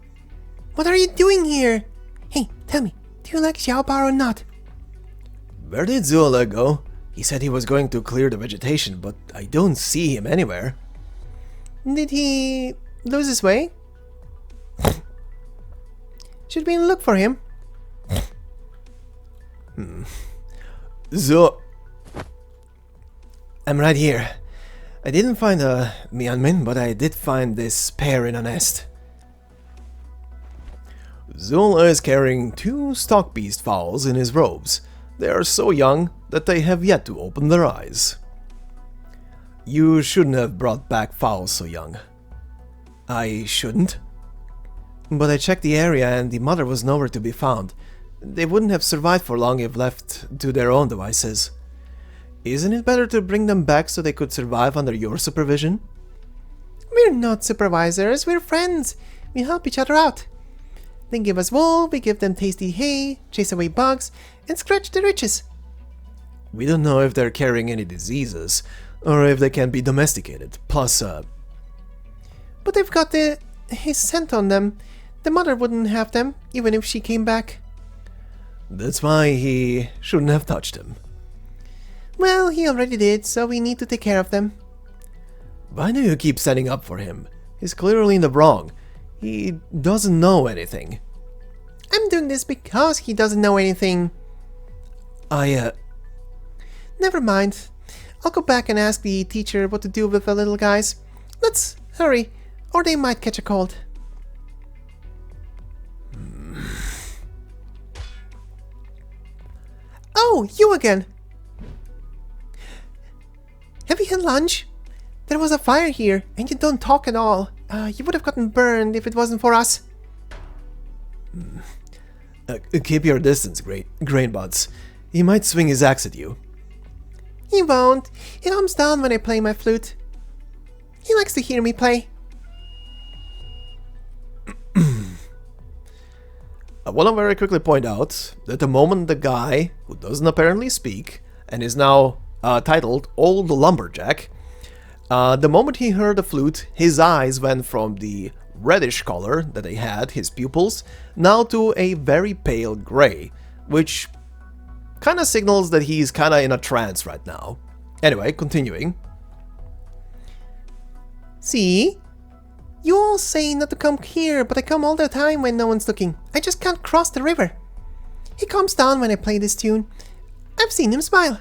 What are you doing here? Hey, tell me, do you like Xiaobar or not? Where did Zuola go? He said he was going to clear the vegetation, but I don't see him anywhere. Did he lose his way? Should we look for him? I'm right here. I didn't find a Mianmin, but I did find this pair in a nest. Zola is carrying 2 stock beast fowls in his robes. They are so young that they have yet to open their eyes. You shouldn't have brought back fowls so young. I shouldn't? But I checked the area and the mother was nowhere to be found. They wouldn't have survived for long if left to their own devices. Isn't it better to bring them back so they could survive under your supervision? We're not supervisors, we're friends. We help each other out. They give us wool, we give them tasty hay, chase away bugs, and scratch the riches. We don't know if they're carrying any diseases, or if they can be domesticated. Plus, But they've got his scent on them. The mother wouldn't have them, even if she came back. That's why he shouldn't have touched them. Well, he already did, so we need to take care of them. Why do you keep standing up for him? He's clearly in the wrong. He doesn't know anything. I'm doing this because he doesn't know anything. Never mind. I'll go back and ask the teacher what to do with the little guys. Let's hurry, or they might catch a cold. Oh, you again! Have you had lunch? There was a fire here, and you don't talk at all. You would have gotten burned if it wasn't for us. Keep your distance, Grainbuds. He might swing his axe at you. He won't. He calms down when I play my flute. He likes to hear me play. I want to very quickly point out that the moment the guy, who doesn't apparently speak, and is now titled Old Lumberjack, the moment he heard the flute, his eyes went from the reddish color that they had, his pupils, now to a very pale gray, which kind of signals that he's kind of in a trance right now. Anyway, continuing. See? You all say not to come here, but I come all the time when no one's looking. I just can't cross the river. He calms down when I play this tune. I've seen him smile.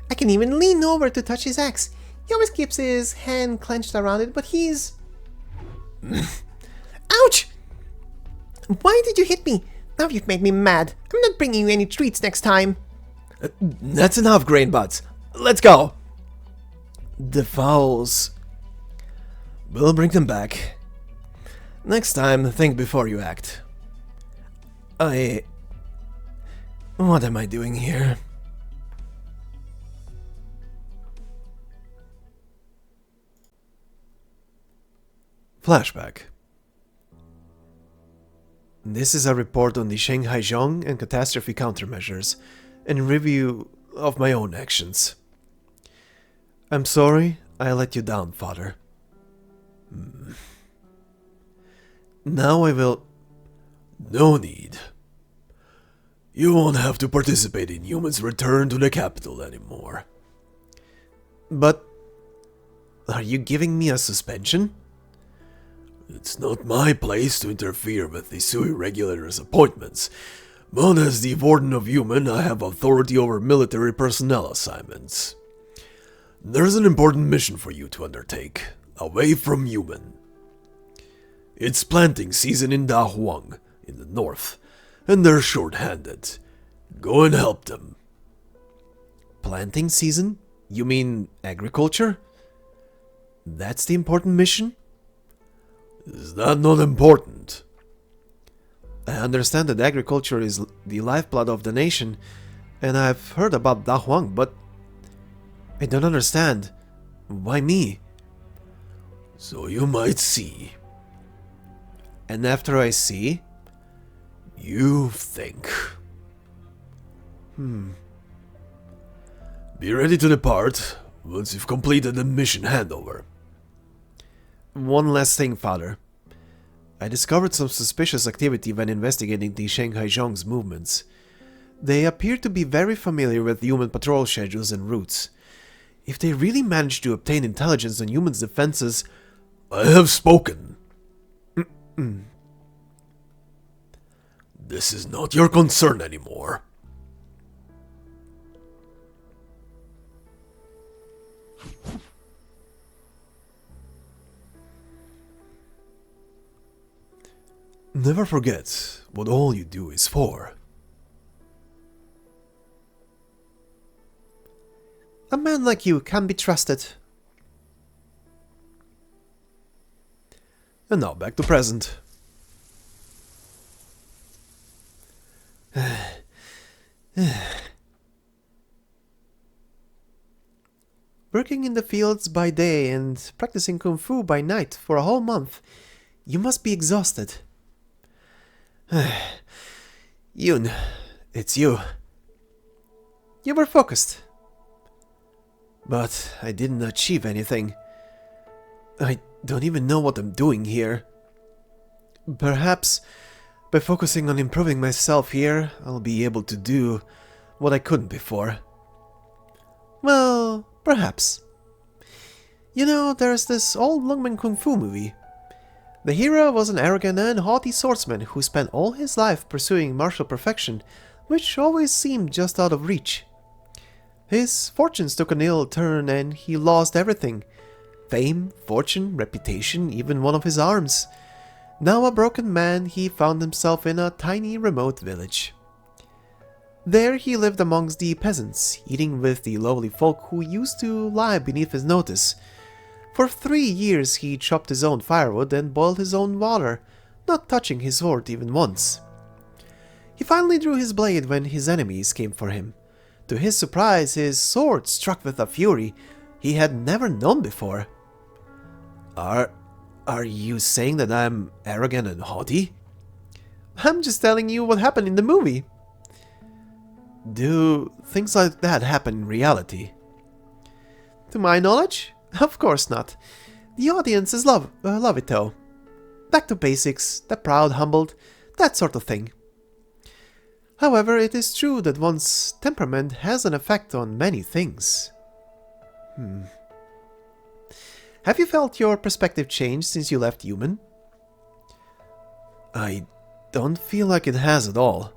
I can even lean over to touch his axe. He always keeps his hand clenched around it, but he's... Ouch! Why did you hit me? Now you've made me mad. I'm not bringing you any treats next time. That's enough, Grainbuds. Let's go. The fowls... We'll bring them back. Next time, think before you act. What am I doing here? Flashback. This is a report on the Shanghai Zhong and catastrophe countermeasures, and review of my own actions. I'm sorry I let you down, Father. Now I will... No need. You won't have to participate in humans' return to the capital anymore. But... Are you giving me a suspension? It's not my place to interfere with the Sui regulator's appointments, but as the Warden of Human, I have authority over military personnel assignments. There's an important mission for you to undertake, away from Human. It's planting season in Dahuang, in the north, and they're short-handed. Go and help them. Planting season? You mean agriculture? That's the important mission? Is that not important? I understand that agriculture is the lifeblood of the nation, and I've heard about Dahuang, but I don't understand. Why me? So you might see. And after I see, you think. Be ready to depart once you've completed the mission handover. One last thing, Father. I discovered some suspicious activity when investigating the Shanghai Zhong's movements. They appear to be very familiar with human patrol schedules and routes. If they really managed to obtain intelligence on humans' defenses... I have spoken. This is not your concern anymore. Never forget what all you do is for. A man like you can be trusted. And now back to present. Working in the fields by day and practicing kung fu by night for a whole month, you must be exhausted. Yun, it's you. You were focused. But I didn't achieve anything. I don't even know what I'm doing here. Perhaps by focusing on improving myself here, I'll be able to do what I couldn't before. Well, perhaps. You know, there's this old Lungmen Kung Fu movie. The hero was an arrogant and haughty swordsman who spent all his life pursuing martial perfection, which always seemed just out of reach. His fortunes took an ill turn and he lost everything. Fame, fortune, reputation, even one of his arms. Now a broken man, he found himself in a tiny remote village. There he lived amongst the peasants, eating with the lowly folk who used to lie beneath his notice. For 3 years he chopped his own firewood and boiled his own water, not touching his sword even once. He finally drew his blade when his enemies came for him. To his surprise, his sword struck with a fury he had never known before. Are you saying that I'm arrogant and haughty? I'm just telling you what happened in the movie. Do things like that happen in reality? To my knowledge, of course not. The audiences love it though. Back to basics, the proud, humbled, that sort of thing. However, it is true that one's temperament has an effect on many things. Have you felt your perspective change since you left human? I don't feel like it has at all.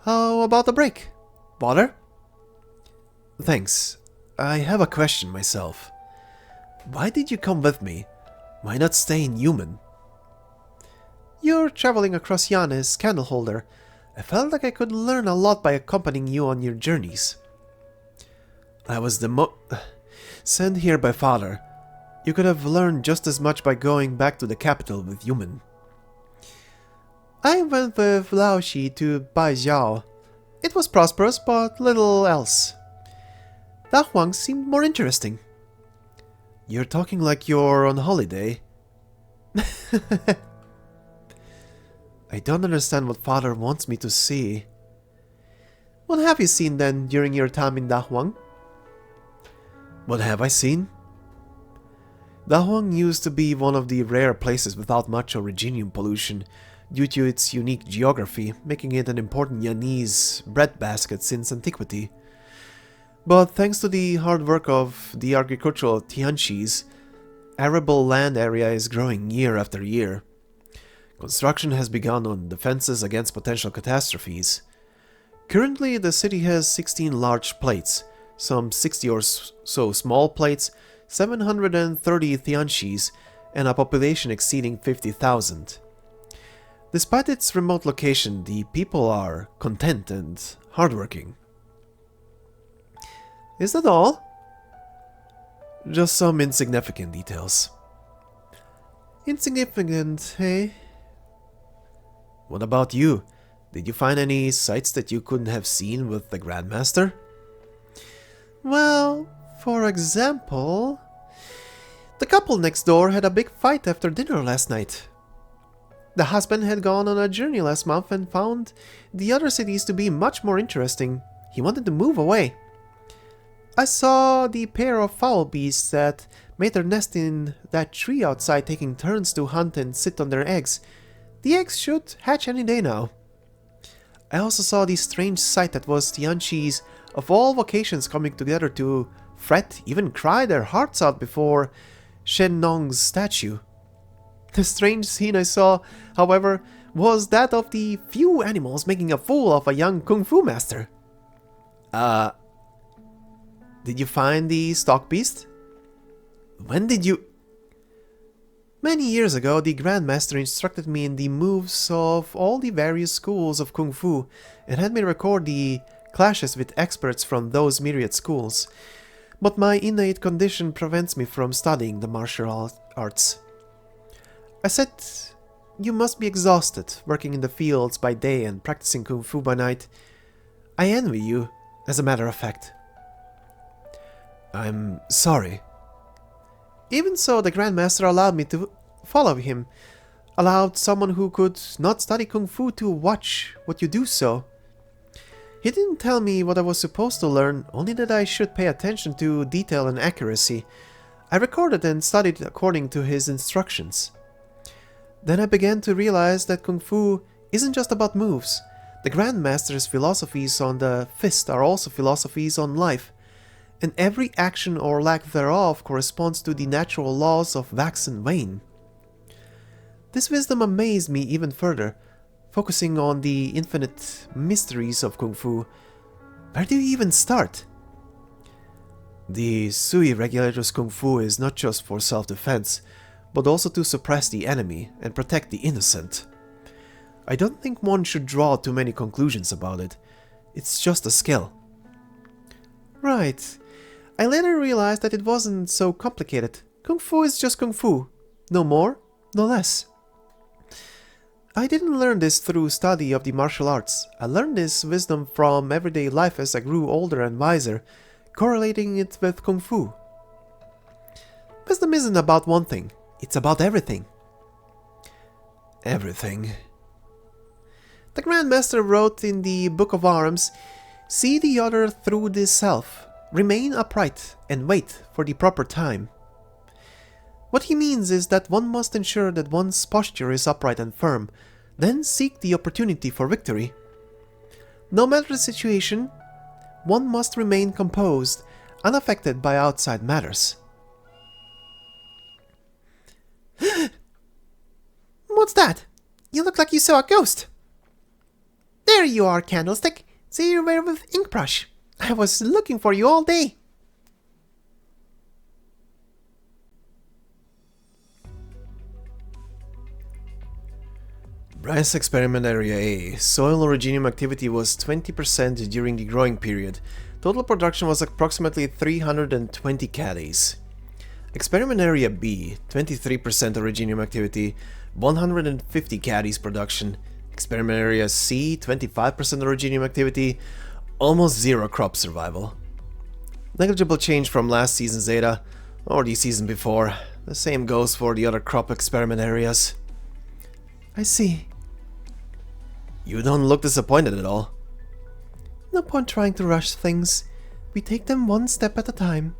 How about a break? Water? Thanks. I have a question myself. Why did you come with me? Why not stay in human? You're traveling across Yanese candleholder. I felt like I could learn a lot by accompanying you on your journeys. I was sent here by father. You could have learned just as much by going back to the capital with human. I went with Laoshi to Baijiao. It was prosperous, but little else. Dahuang seemed more interesting. You're talking like you're on holiday. I don't understand what father wants me to see. What have you seen then during your time in Dahuang? What have I seen? Dahuang used to be one of the rare places without much originium pollution due to its unique geography, making it an important Yanese breadbasket since antiquity. But thanks to the hard work of the agricultural Tianxis, arable land area is growing year after year. Construction has begun on defenses against potential catastrophes. Currently, the city has 16 large plates, some 60 or so small plates, 730 Tianxis, and a population exceeding 50,000. Despite its remote location, the people are content and hardworking. Is that all? Just some insignificant details. Insignificant, eh? What about you? Did you find any sights that you couldn't have seen with the Grandmaster? Well, for example, the couple next door had a big fight after dinner last night. The husband had gone on a journey last month and found the other cities to be much more interesting. He wanted to move away. I saw the pair of fowl beasts that made their nest in that tree outside taking turns to hunt and sit on their eggs. The eggs should hatch any day now. I also saw the strange sight that was the Yanese of all vocations coming together to fret, even cry their hearts out before Shennong's statue. The strange scene I saw, however, was that of the few animals making a fool of a young kung fu master. Did you find the stock beast? When did you... Many years ago, the Grandmaster instructed me in the moves of all the various schools of Kung Fu and had me record the clashes with experts from those myriad schools. But my innate condition prevents me from studying the martial arts. I said, you must be exhausted, working in the fields by day and practicing Kung Fu by night. I envy you, as a matter of fact. I'm sorry. Even so, the Grandmaster allowed me to follow him, allowed someone who could not study Kung Fu to watch what you do so. He didn't tell me what I was supposed to learn, only that I should pay attention to detail and accuracy. I recorded and studied according to his instructions. Then I began to realize that Kung Fu isn't just about moves. The Grandmaster's philosophies on the fist are also philosophies on life, and every action or lack thereof corresponds to the natural laws of wax and wane. This wisdom amazed me even further, focusing on the infinite mysteries of Kung Fu. Where do you even start? The Sui regulator's Kung Fu is not just for self-defense, but also to suppress the enemy and protect the innocent. I don't think one should draw too many conclusions about it. It's just a skill. Right. I later realized that it wasn't so complicated. Kung Fu is just Kung Fu. No more, no less. I didn't learn this through study of the martial arts. I learned this wisdom from everyday life as I grew older and wiser, correlating it with Kung Fu. Wisdom isn't about one thing. It's about everything. Everything. The Grandmaster wrote in the Book of Arms, "See the other through this self. Remain upright and wait for the proper time." What he means is that one must ensure that one's posture is upright and firm, then seek the opportunity for victory. No matter the situation, one must remain composed, unaffected by outside matters. What's that? You look like you saw a ghost. There you are, Candlestick. See you were with ink brush. I was looking for you all day. Rice Experiment Area A. Soil originium activity was 20% during the growing period. Total production was approximately 320 caddies. Experiment Area B. 23% originium activity, 150 caddies production. Experiment Area C. 25% originium activity, almost zero crop survival. Negligible change from last season's data, or the season before. The same goes for the other crop experiment areas. I see. You don't look disappointed at all. No point trying to rush things. We take them one step at a time.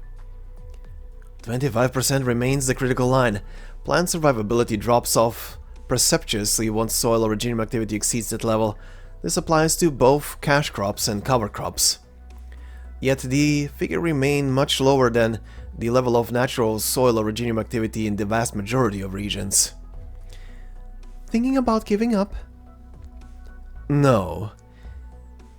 25% remains the critical line. Plant survivability drops off precipitously once soil originium activity exceeds that level. This applies to both cash crops and cover crops. Yet the figure remains much lower than the level of natural soil originium activity in the vast majority of regions. Thinking about giving up? No.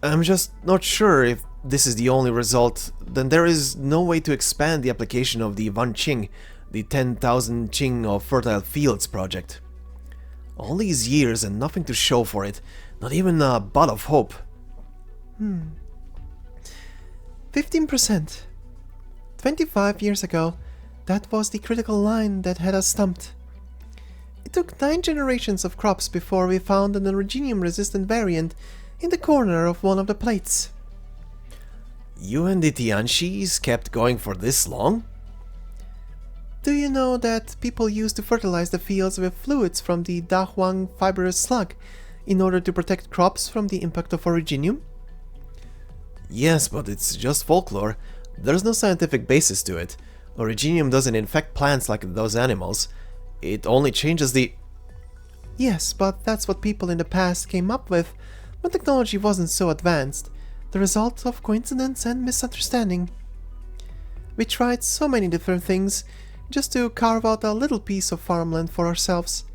I'm just not sure if this is the only result. Then there is no way to expand the application of the Wan Qing, the 10,000 Qing of Fertile Fields project. All these years and nothing to show for it, not even a bud of hope. 15%. 25 years ago, That was the critical line that had us stumped. It took 9 generations of crops before we found an originium-resistant variant in the corner of one of the plates. You and the Tianxis kept going for this long? Do you know that people used to fertilize the fields with fluids from the Dahuang fibrous slug in order to protect crops from the impact of originium? Yes, but it's just folklore. There's no scientific basis to it. Originium doesn't infect plants like those animals. It only changes the... Yes, but that's what people in the past came up with when technology wasn't so advanced, the result of coincidence and misunderstanding. We tried so many different things just to carve out a little piece of farmland for ourselves.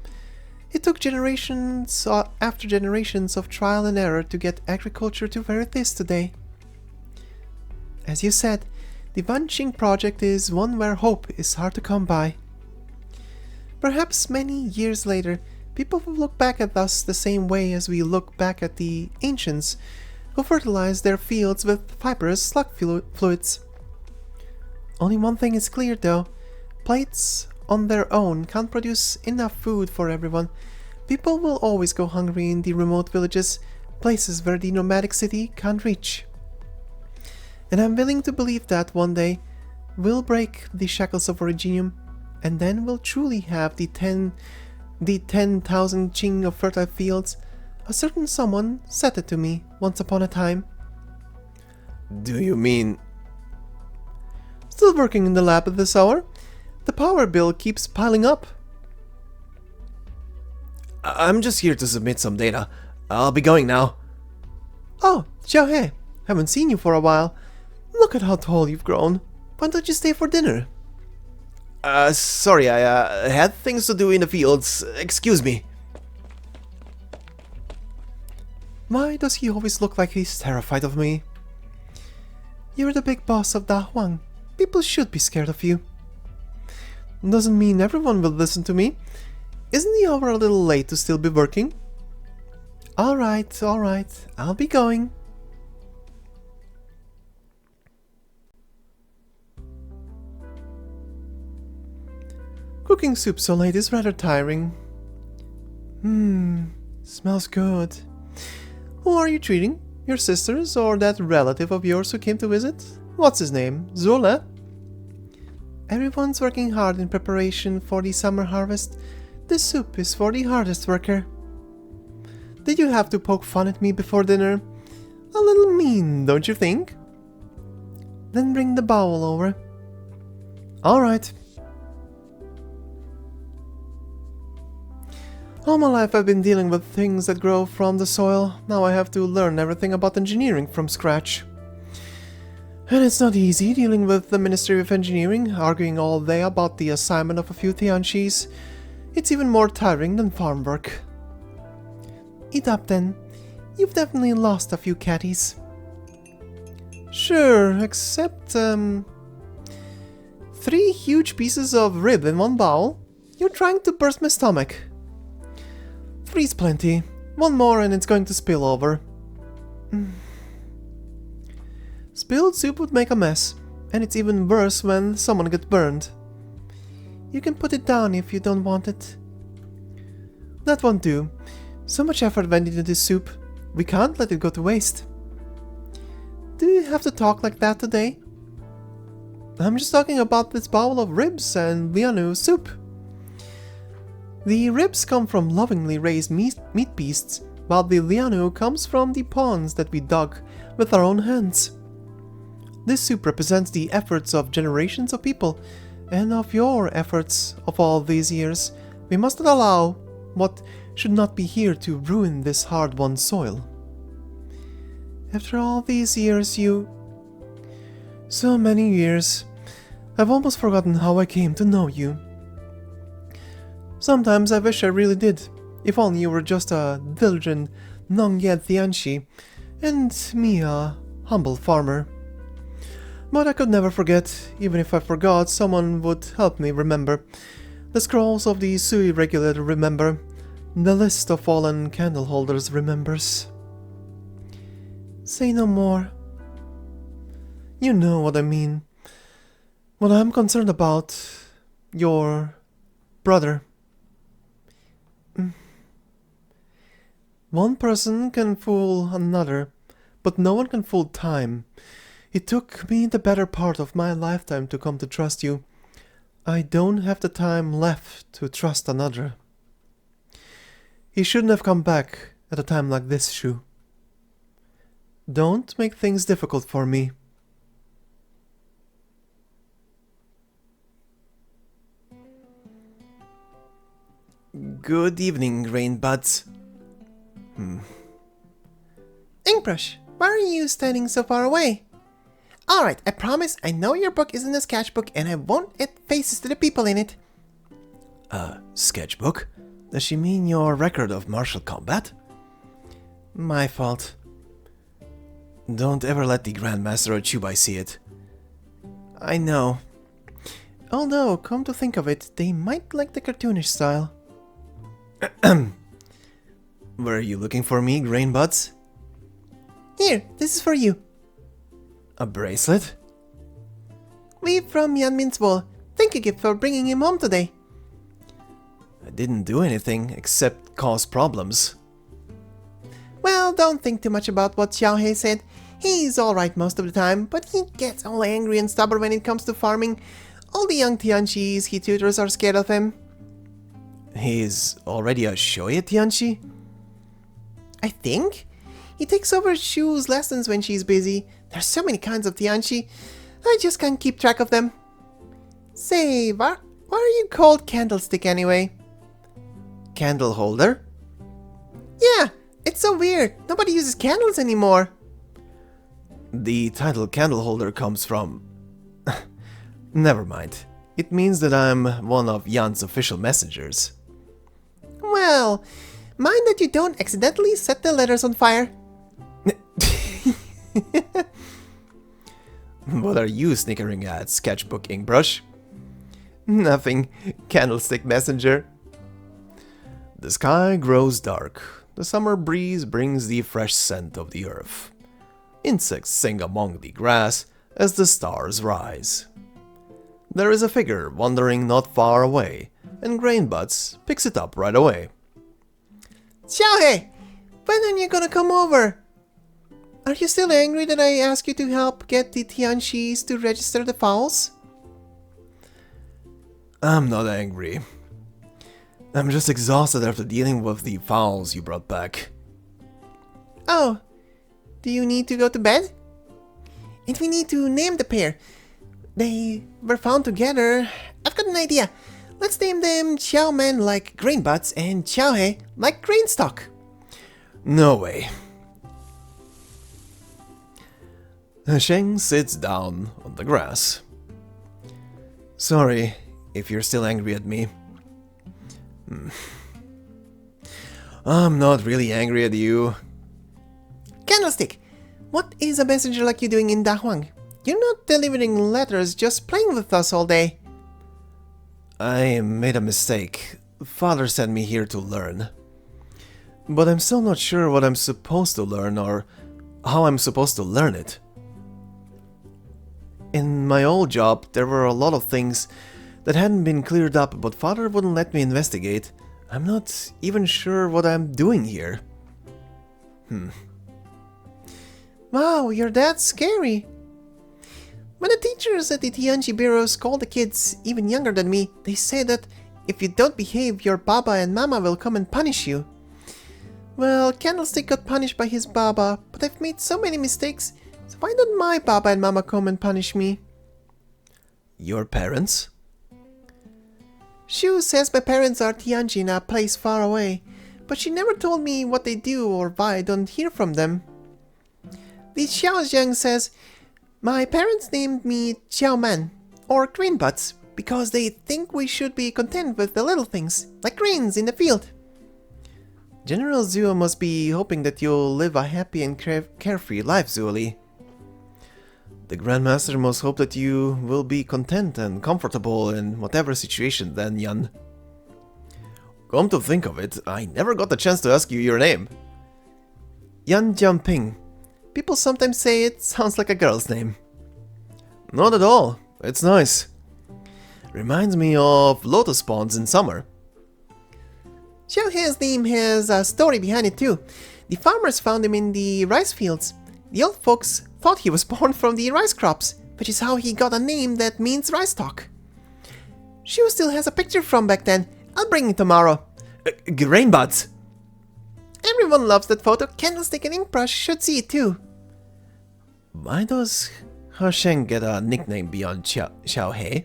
It took generations after generations of trial and error to get agriculture to where it is today. As you said, the Vanqing project is one where hope is hard to come by. Perhaps many years later, people will look back at us the same way as we look back at the ancients who fertilized their fields with fibrous slug fluids. Only one thing is clear though. Plates on their own can't produce enough food for everyone. People will always go hungry in the remote villages, places where the nomadic city can't reach. And I'm willing to believe that one day we'll break the shackles of originium, and then we'll truly have the 10,000 ching of fertile fields. A certain someone said it to me once upon a time. Do you mean... Still working in the lab at this hour? The power bill keeps piling up. I'm just here to submit some data. I'll be going now. Oh, Xiaohe, haven't seen you for a while. Look at how tall you've grown. Why don't you stay for dinner? Sorry, I had things to do in the fields. Excuse me. Why does he always look like he's terrified of me? You're the big boss of Dahuang. People should be scared of you. Doesn't mean everyone will listen to me. Isn't the hour a little late to still be working? Alright, I'll be going. Cooking soup so late is rather tiring. Smells good. Who are you treating? Your sisters or that relative of yours who came to visit? What's his name? Zola? Everyone's working hard in preparation for the summer harvest. This soup is for the hardest worker. Did you have to poke fun at me before dinner? A little mean, don't you think? Then bring the bowl over. Alright. All my life I've been dealing with things that grow from the soil. Now I have to learn everything about engineering from scratch. And it's not easy dealing with the Ministry of Engineering, arguing all day about the assignment of a few Tianxis. It's even more tiring than farm work. Eat up then. You've definitely lost a few catties. Sure, except, 3 huge pieces of rib in one bowl? You're trying to burst my stomach. 3's plenty. One more and it's going to spill over. Spilled soup would make a mess, and it's even worse when someone gets burned. You can put it down if you don't want it. That won't do. So much effort went into this soup. We can't let it go to waste. Do you have to talk like that today? I'm just talking about this bowl of ribs and Lianu soup. The ribs come from lovingly raised meat beasts, while the Lianu comes from the ponds that we dug with our own hands. This soup represents the efforts of generations of people, and of your efforts of all these years. We must not allow what should not be here to ruin this hard-won soil. After all these years, so many years, I've almost forgotten how I came to know you. Sometimes I wish I really did, if only you were just a diligent Nongyed Tianxi, and me a humble farmer. But I could never forget. Even if I forgot, someone would help me remember. The scrolls of the Sui regulator remember. The list of fallen candle holders remembers. Say no more. You know what I mean. Well, I'm concerned about your brother. One person can fool another, but no one can fool time. It took me the better part of my lifetime to come to trust you. I don't have the time left to trust another. He shouldn't have come back at a time like this, Shu. Don't make things difficult for me. Good evening, Rainbuds. Inkbrush, why are you standing so far away? Alright, I promise I know your book isn't a sketchbook and I won't add faces to the people in it. Sketchbook? Does she mean your record of martial combat? My fault. Don't ever let the Grandmaster or Chubai see it. I know. Although, come to think of it, they might like the cartoonish style. Were you looking for me, Grainbuds? Here, this is for you. A bracelet? Weave from Yanmin's wool. Thank you, gift for bringing him home today. I didn't do anything except cause problems. Well, don't think too much about what Xiaohei said. He's alright most of the time, but he gets all angry and stubborn when it comes to farming. All the young Tianchis he tutors are scared of him. He's already a Shoya Tianchi? I think. He takes over Shu's lessons when she's busy. There's so many kinds of Tianchi. I just can't keep track of them. Say, why are you called Candlestick anyway? Candle holder? Yeah, it's so weird. Nobody uses candles anymore. The title candle holder comes from... Never mind. It means that I'm one of Yan's official messengers. Well, mind that you don't accidentally set the letters on fire. What are you snickering at, Sketchbook Inkbrush? Nothing, Candlestick Messenger. The sky grows dark. The summer breeze brings the fresh scent of the earth. Insects sing among the grass as the stars rise. There is a figure wandering not far away, and Grainbuds picks it up right away. Xiaohei, when are you gonna come over? Are you still angry that I asked you to help get the Tianchis to register the fowls? I'm not angry. I'm just exhausted after dealing with the fowls you brought back. Oh, do you need to go to bed? And we need to name the pair. They were found together. I've got an idea. Let's name them Xiaoman like Grainbuds and Xiaohei like Grainstalk. No way. Sheng sits down on the grass. Sorry if you're still angry at me. I'm not really angry at you. Candlestick, what is a messenger like you doing in Dahuang? You're not delivering letters, just playing with us all day. I made a mistake. Father sent me here to learn. But I'm still not sure what I'm supposed to learn or how I'm supposed to learn it. In my old job, there were a lot of things that hadn't been cleared up, but Father wouldn't let me investigate. I'm not even sure what I'm doing here. Wow, you're that scary. When the teachers at the Tianchi bureaus call the kids even younger than me, they say that if you don't behave, your Baba and Mama will come and punish you. Well, Candlestick got punished by his Baba, but I've made so many mistakes, so why don't my Baba and Mama come and punish me? Your parents? Shu says my parents are Tianchi in a place far away, but she never told me what they do or why I don't hear from them. The Xiaojiang says, my parents named me Xiaoman, or Grainbuds, because they think we should be content with the little things, like grains in the field. General Zuo must be hoping that you'll live a happy and carefree life, Zuoli. The Grandmaster must hope that you will be content and comfortable in whatever situation then, Yan. Come to think of it, I never got the chance to ask you your name. Yan Jiangping. People sometimes say it sounds like a girl's name. Not at all. It's nice. Reminds me of lotus ponds in summer. Xiaohe's name has a story behind it too. The farmers found him in the rice fields. The old folks thought he was born from the rice crops, which is how he got a name that means rice stalk. Shu still has a picture from back then. I'll bring it tomorrow. Grain buds. Everyone loves that photo. Candlestick and ink brush should see it too. Why does Sheng get a nickname beyond Xiaohe?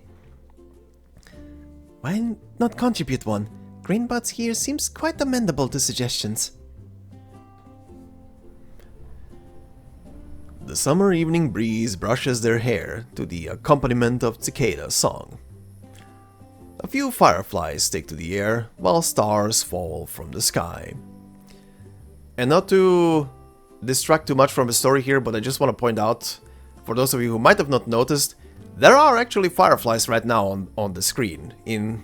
Why not contribute one? Grainbuds here seems quite amenable to suggestions. The summer evening breeze brushes their hair to the accompaniment of cicada song. A few fireflies stick to the air while stars fall from the sky. And not to distract too much from the story here, but I just want to point out, for those of you who might have not noticed, there are actually fireflies right now on the screen,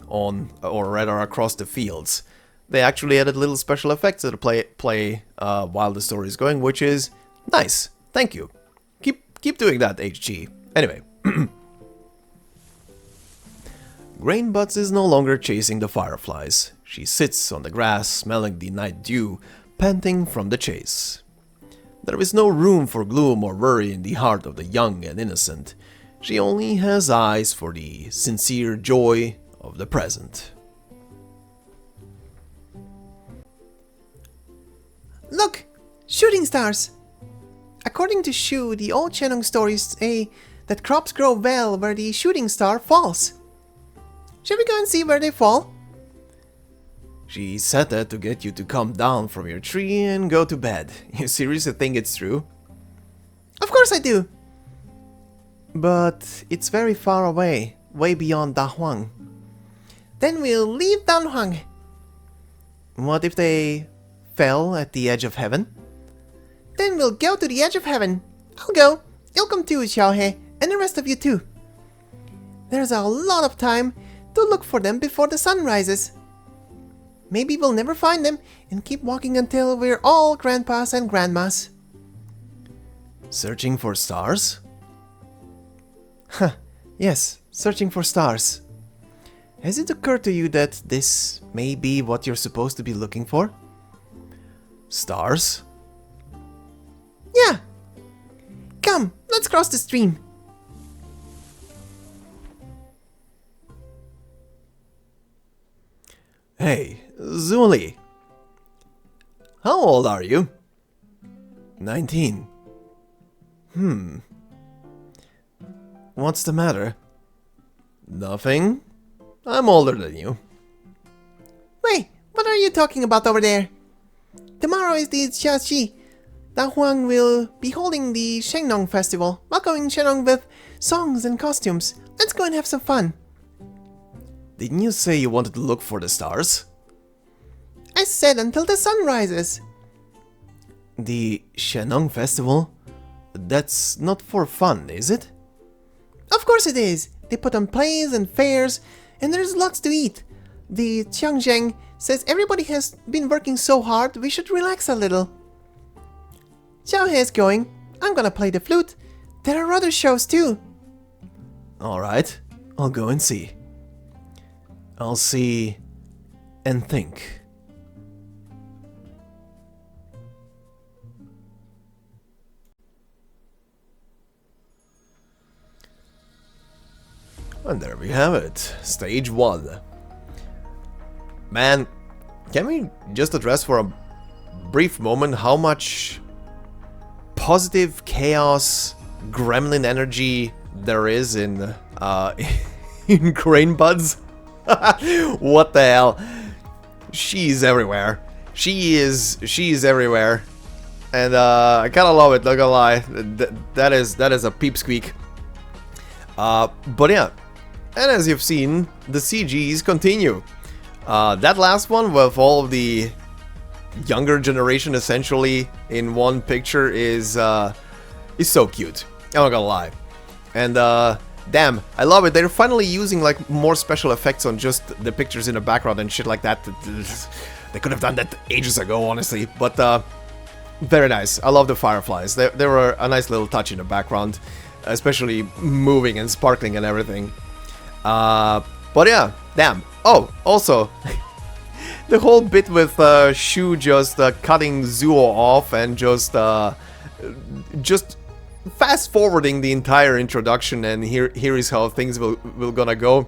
or rather across the fields. They actually added little special effects to the play while the story is going, which is nice. Thank you. Keep doing that, HG. Anyway. Grainbuds is no longer chasing the fireflies. She sits on the grass, smelling the night dew, panting from the chase. There is no room for gloom or worry in the heart of the young and innocent. She only has eyes for the sincere joy of the present. Look! Shooting stars! According to Shu, the old Shennong stories say that crops grow well where the shooting star falls. Shall we go and see where they fall? She said that to get you to come down from your tree and go to bed. You seriously think it's true? Of course I do! But it's very far away, way beyond Dahuang. Then we'll leave Dahuang. What if they fell at the edge of heaven? Then we'll go to the edge of heaven. I'll go. You'll come too, Xiaohe, and the rest of you too. There's a lot of time to look for them before the sun rises. Maybe we'll never find them and keep walking until we're all grandpas and grandmas. Searching for stars? Huh, yes, searching for stars. Has it occurred to you that this may be what you're supposed to be looking for? Stars? Yeah! Come, let's cross the stream. Hey, Zuli. How old are you? 19. What's the matter? Nothing. I'm older than you. Wait, what are you talking about over there? Tomorrow is the Xiaxi. Dahuang will be holding the Shennong festival, welcoming Shennong with songs and costumes. Let's go and have some fun. Didn't you say you wanted to look for the stars? I said until the sun rises. The Shennong festival? That's not for fun, is it? Of course it is. They put on plays and fairs, and there's lots to eat. The Qiangzheng says everybody has been working so hard, we should relax a little. Xiaohe is going. I'm gonna play the flute. There are other shows too. Alright, I'll go and see. I'll see and think. And there we have it, stage 1. Man, can we just address for a brief moment how much positive chaos, gremlin energy there is in in Grainbuds? What the hell? She's everywhere. She's everywhere. And I kinda love it, not gonna lie. That is a peep squeak. But yeah. And as you've seen, the CGs continue. That last one with all of the younger generation essentially in one picture is so cute. I'm not gonna lie. And damn, I love it. They're finally using like more special effects on just the pictures in the background and shit like that. They could have done that ages ago, honestly. But very nice. I love the fireflies. They were a nice little touch in the background. especially moving and sparkling and everything. But yeah, damn. Oh, also, the whole bit with Shu just cutting Zuo off and just fast forwarding the entire introduction, and here is how things will gonna go,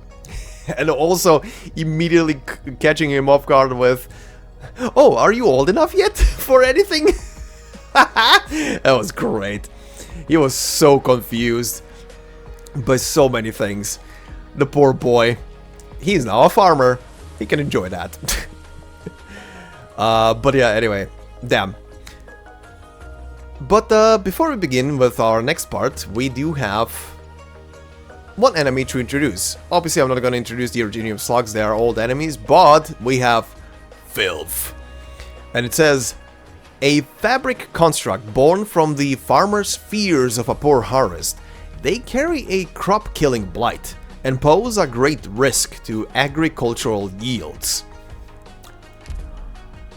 and also immediately catching him off guard with, "Oh, are you old enough yet for anything?" That was great. He was so confused by so many things. The poor boy. He's now a farmer. He can enjoy that. But yeah, anyway, damn. But before we begin with our next part, we do have one enemy to introduce. Obviously, I'm not going to introduce the Originium slugs, they are old enemies, but we have Filth. And it says, a fabric construct born from the farmer's fears of a poor harvest. They carry a crop-killing blight and pose a great risk to agricultural yields.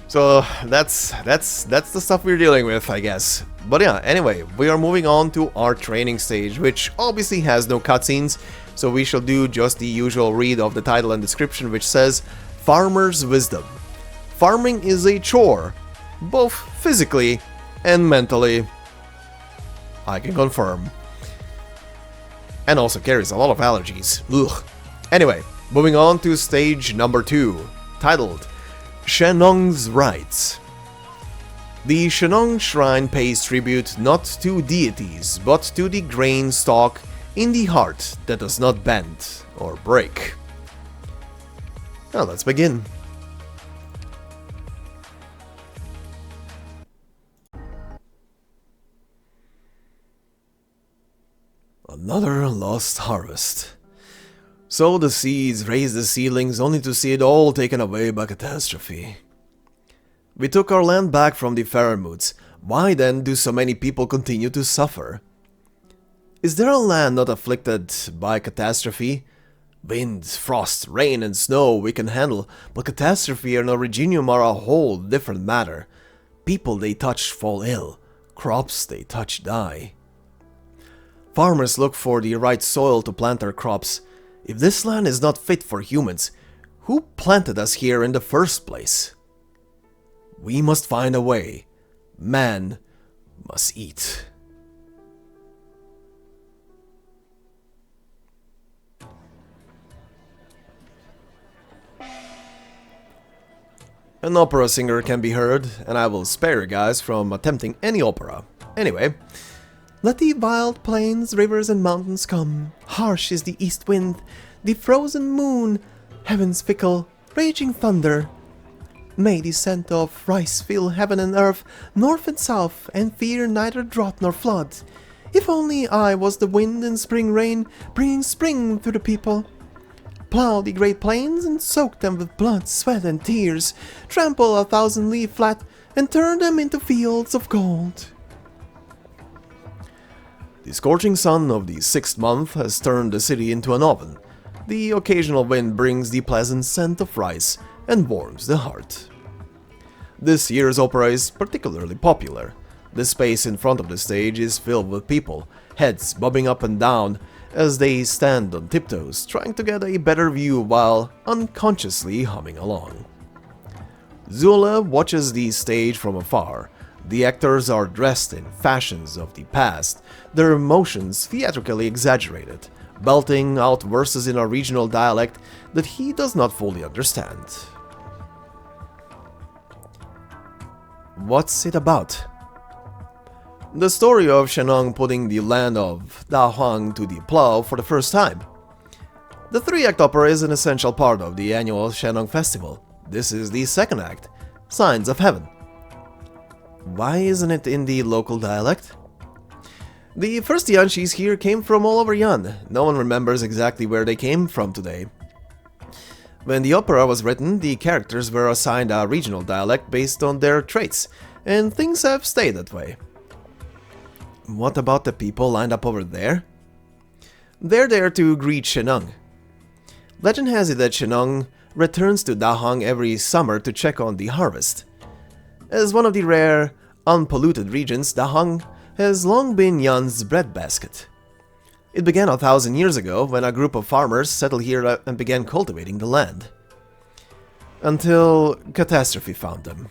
So that's the stuff we're dealing with, I guess. But yeah, anyway, we are moving on to our training stage, which obviously has no cutscenes, so we shall do just the usual read of the title and description, which says, Farmer's Wisdom. Farming is a chore, both physically and mentally. I can confirm. And also carries a lot of allergies. Ugh. Anyway, moving on to stage number 2, titled Shennong's Rites. The Shennong shrine pays tribute not to deities, but to the grain stalk in the heart that does not bend or break. Now let's begin. Another lost harvest. Sow the seeds, raise the seedlings, only to see it all taken away by catastrophe. We took our land back from the Faramoots. Why then do so many people continue to suffer? Is there a land not afflicted by catastrophe? Wind, frost, rain and snow we can handle, but catastrophe and Originium are a whole different matter. People they touch fall ill, crops they touch die. Farmers look for the right soil to plant their crops. If this land is not fit for humans, who planted us here in the first place? We must find a way. Man must eat. An opera singer can be heard, and I will spare you guys from attempting any opera. Anyway. Let the wild plains, rivers and mountains come. Harsh is the east wind, the frozen moon, heaven's fickle, raging thunder. May the scent of rice fill heaven and earth, north and south, and fear neither drought nor flood. If only I was the wind in spring rain, bringing spring to the people. Plow the great plains and soak them with blood, sweat and tears, trample 1,000 li flat, and turn them into fields of gold. The scorching sun of the 6th month has turned the city into an oven. The occasional wind brings the pleasant scent of rice and warms the heart. This year's opera is particularly popular. The space in front of the stage is filled with people, heads bobbing up and down as they stand on tiptoes, trying to get a better view while unconsciously humming along. Zula watches the stage from afar. The actors are dressed in fashions of the past, their emotions theatrically exaggerated, belting out verses in a regional dialect that he does not fully understand. What's it about? The story of Shennong putting the land of Dahuang to the plow for the first time. The 3-act opera is an essential part of the annual Shennong festival. This is the 2nd act, Signs of Heaven. Why isn't it in the local dialect? The first Yanshis here came from all over Yan. No one remembers exactly where they came from today. When the opera was written, the characters were assigned a regional dialect based on their traits, and things have stayed that way. What about the people lined up over there? They're there to greet Shennong. Legend has it that Shennong returns to Dahuang every summer to check on the harvest. As one of the rare, unpolluted regions, Dahuang has long been Yan's breadbasket. It began 1,000 years ago when a group of farmers settled here and began cultivating the land. Until catastrophe found them.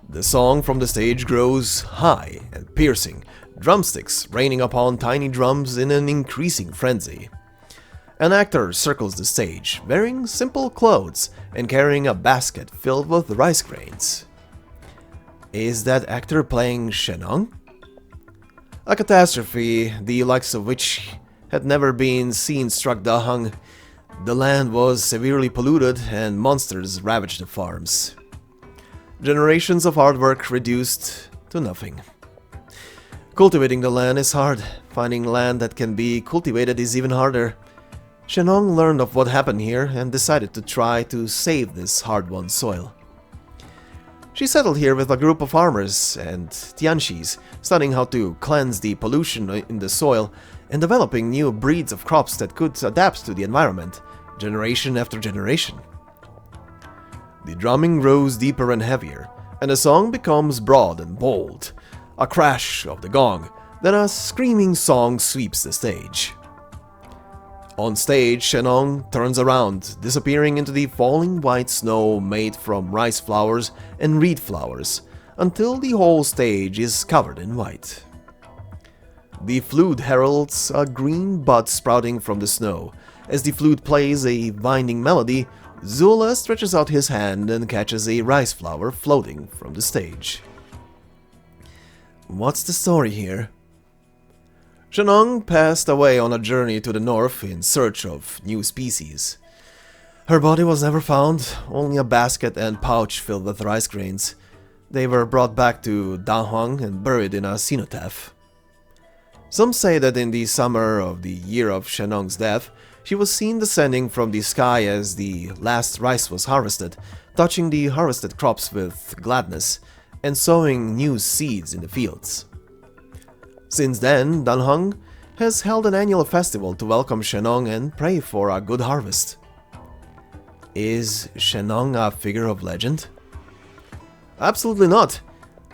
The song from the stage grows high and piercing, drumsticks raining upon tiny drums in an increasing frenzy. An actor circles the stage, wearing simple clothes and carrying a basket filled with rice grains. Is that actor playing Shennong? A catastrophe, the likes of which had never been seen, struck Dahuang. The land was severely polluted and monsters ravaged the farms. Generations of hard work reduced to nothing. Cultivating the land is hard. Finding land that can be cultivated is even harder. Shennong learned of what happened here and decided to try to save this hard-won soil. She settled here with a group of farmers and Tianshis, studying how to cleanse the pollution in the soil and developing new breeds of crops that could adapt to the environment, generation after generation. The drumming grows deeper and heavier, and the song becomes broad and bold. A crash of the gong, then a screaming song sweeps the stage. On stage, Shennong turns around, disappearing into the falling white snow made from rice flowers and reed flowers, until the whole stage is covered in white. The flute heralds a green bud sprouting from the snow. As the flute plays a winding melody, Zula stretches out his hand and catches a rice flower floating from the stage. What's the story here? Shennong passed away on a journey to the north in search of new species. Her body was never found, only a basket and pouch filled with rice grains. They were brought back to Dahuang and buried in a cenotaph. Some say that in the summer of the year of Shennong's death, she was seen descending from the sky as the last rice was harvested, touching the harvested crops with gladness, and sowing new seeds in the fields. Since then, Dahuang has held an annual festival to welcome Shennong and pray for a good harvest. Is Shennong a figure of legend? Absolutely not.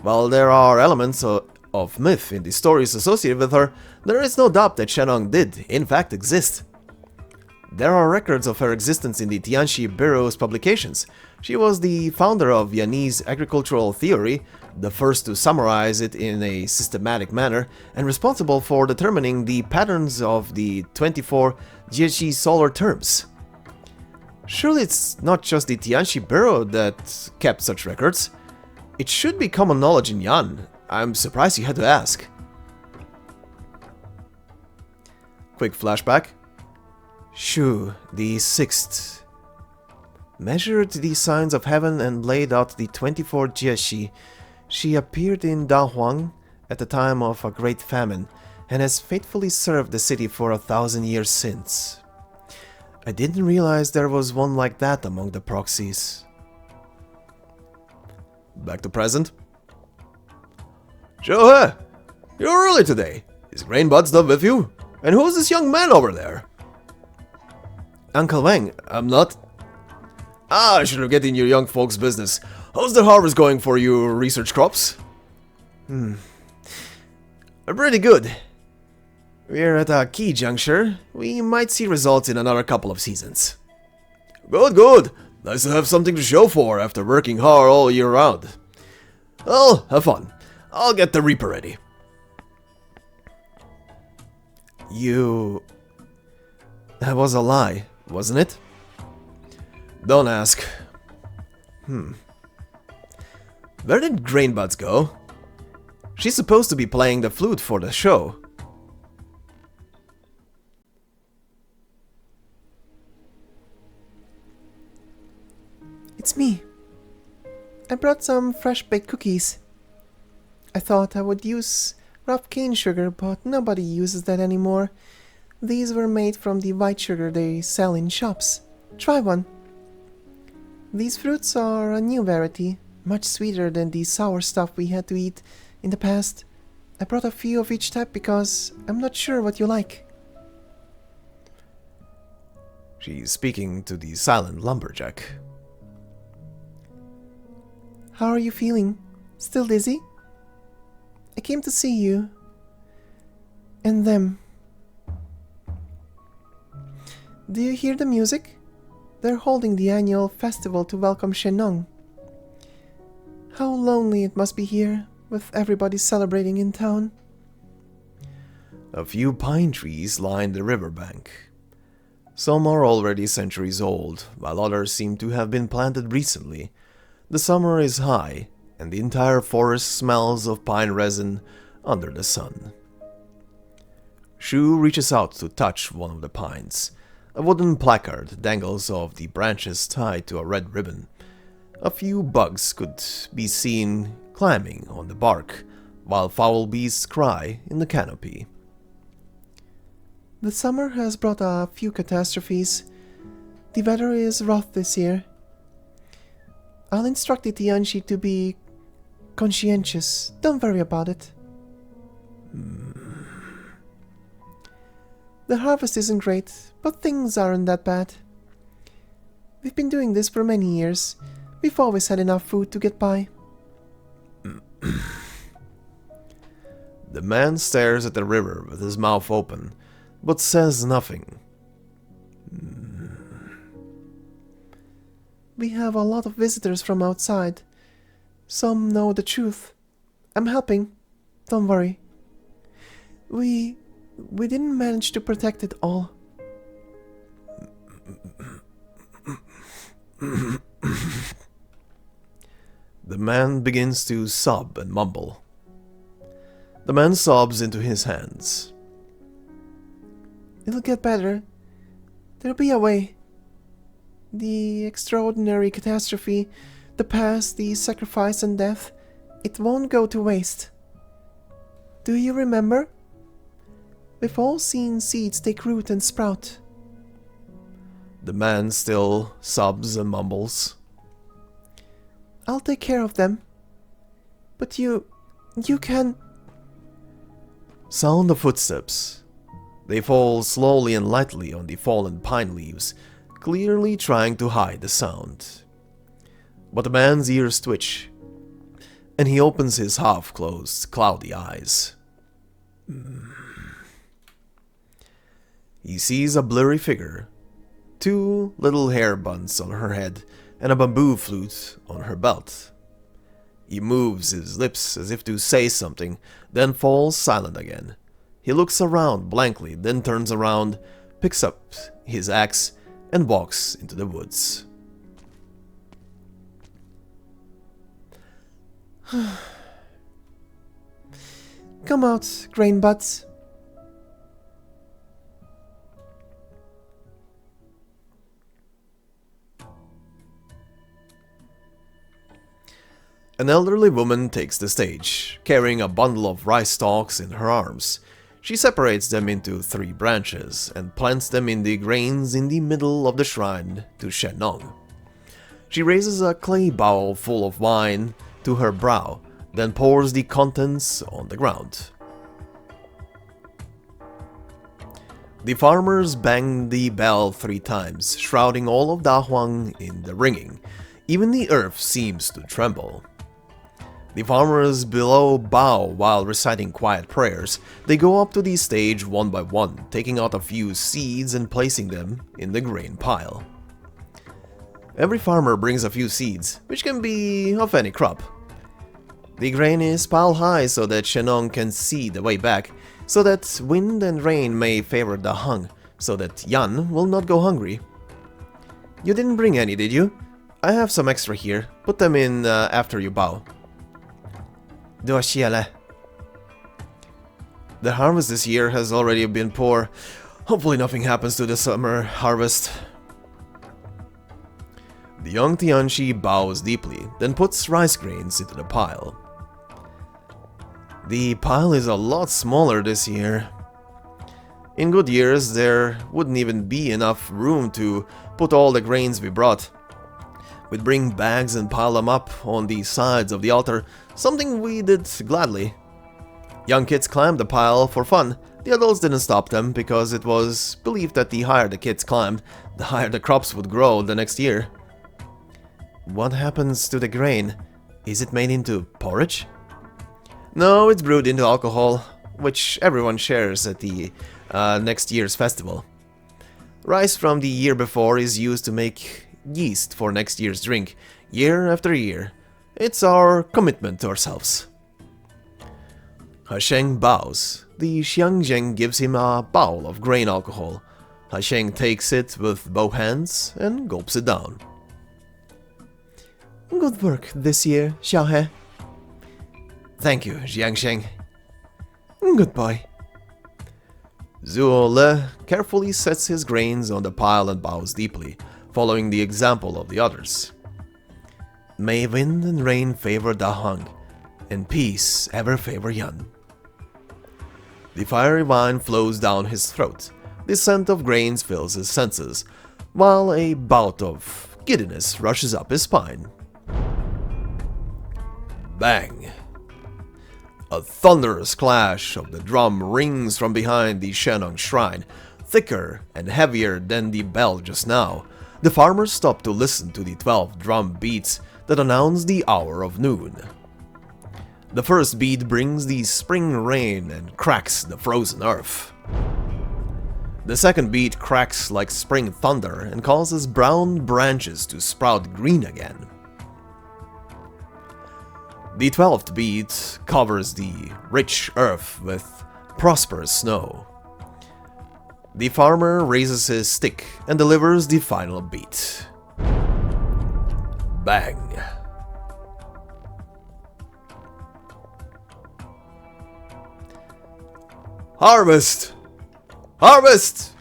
While there are elements of myth in the stories associated with her, there is no doubt that Shennong did, in fact, exist. There are records of her existence in the Tianxi Bureau's publications. She was the founder of Yanese agricultural theory, the first to summarize it in a systematic manner, and responsible for determining the patterns of the 24 Jiechi solar terms. Surely it's not just the Tianxi Bureau that kept such records. It should be common knowledge in Yan. I'm surprised you had to ask. Quick flashback. Shu, the sixth, measured the signs of heaven and laid out the 24 Jieshi. She appeared in Dahuang at the time of a great famine and has faithfully served the city for 1,000 years since. I didn't realize there was one like that among the proxies. Back to present. Shohe, you're early today. Is Grainbud still with you? And who's this young man over there? Uncle Wang, I'm not. I should have get in your young folks' business. How's the harvest going for your research crops? Pretty good. We're at a key juncture. We might see results in another couple of seasons. Good, good. Nice to have something to show for after working hard all year round. Well, have fun. I'll get the Reaper ready. That was a lie, wasn't it? Don't ask. Where did Grainbuds go? She's supposed to be playing the flute for the show. It's me. I brought some fresh-baked cookies. I thought I would use rough cane sugar, but nobody uses that anymore. These were made from the white sugar they sell in shops. Try one. These fruits are a new variety, much sweeter than the sour stuff we had to eat in the past. I brought a few of each type because I'm not sure what you like. She's speaking to the silent lumberjack. How are you feeling? Still dizzy? I came to see you. And them. Do you hear the music? They're holding the annual festival to welcome Shennong. How lonely it must be here, with everybody celebrating in town. A few pine trees line the riverbank. Some are already centuries old, while others seem to have been planted recently. The summer is high, and the entire forest smells of pine resin under the sun. Shu reaches out to touch one of the pines. A wooden placard dangles off the branches tied to a red ribbon. A few bugs could be seen climbing on the bark, while foul beasts cry in the canopy. The summer has brought a few catastrophes. The weather is rough this year. I'll instruct the Tianchi to be conscientious. Don't worry about it. The harvest isn't great, but things aren't that bad. We've been doing this for many years. We've always had enough food to get by. The man stares at the river with his mouth open, but says nothing. We have a lot of visitors from outside. Some know the truth. I'm helping. Don't worry. We didn't manage to protect it all. The man begins to sob and mumble. The man sobs into his hands. It'll get better. There'll be a way. The extraordinary catastrophe, the past, the sacrifice and death, it won't go to waste. Do you remember? We've all seen seeds take root and sprout. The man still sobs and mumbles. I'll take care of them. But you can... Sound of footsteps. They fall slowly and lightly on the fallen pine leaves, clearly trying to hide the sound. But the man's ears twitch, and he opens his half-closed, cloudy eyes. He sees a blurry figure, 2 little hair buns on her head, and a bamboo flute on her belt. He moves his lips as if to say something, then falls silent again. He looks around blankly, then turns around, picks up his axe, and walks into the woods. Come out, grain butts. An elderly woman takes the stage, carrying a bundle of rice stalks in her arms. She separates them into 3 branches and plants them in the grains in the middle of the shrine to Shennong. She raises a clay bowl full of wine to her brow, then pours the contents on the ground. The farmers bang the bell 3 times, shrouding all of Dahuang in the ringing. Even the earth seems to tremble. The farmers below bow while reciting quiet prayers. They go up to the stage one by one, taking out a few seeds and placing them in the grain pile. Every farmer brings a few seeds, which can be of any crop. The grain is piled high so that Shennong can see the way back, so that wind and rain may favor Dahuang, so that Yan will not go hungry. You didn't bring any, did you? I have some extra here. Put them in after you bow. The harvest this year has already been poor. Hopefully nothing happens to the summer harvest. The young Tianchi bows deeply, then puts rice grains into the pile. The pile is a lot smaller this year. In good years, there wouldn't even be enough room to put all the grains we brought. We'd bring bags and pile them up on the sides of the altar, something we did gladly. Young kids climbed the pile for fun. The adults didn't stop them because it was believed that the higher the kids climbed, the higher the crops would grow the next year. What happens to the grain? Is it made into porridge? No, it's brewed into alcohol. which everyone shares at the next year's festival. Rice from the year before is used to make yeast for next year's drink, year after year. It's our commitment to ourselves. Hasheng bows. The Xiangzheng gives him a bowl of grain alcohol. Hasheng takes it with both hands and gulps it down. Good work this year, Xiaohe. Thank you, Jiangsheng. Good boy. Zuo Le carefully sets his grains on the pile and bows deeply, following the example of the others. May wind and rain favor Dahuang, and peace ever favor Yan. The fiery wine flows down his throat. The scent of grains fills his senses, while a bout of giddiness rushes up his spine. Bang! A thunderous clash of the drum rings from behind the Shennong shrine, thicker and heavier than the bell just now. The farmers stop to listen to the 12 drum beats that announce the hour of noon. The first beat brings the spring rain and cracks the frozen earth. The second beat cracks like spring thunder and causes brown branches to sprout green again. The 12th beat covers the rich earth with prosperous snow. The farmer raises his stick and delivers the final beat. Bang! Harvest! Harvest!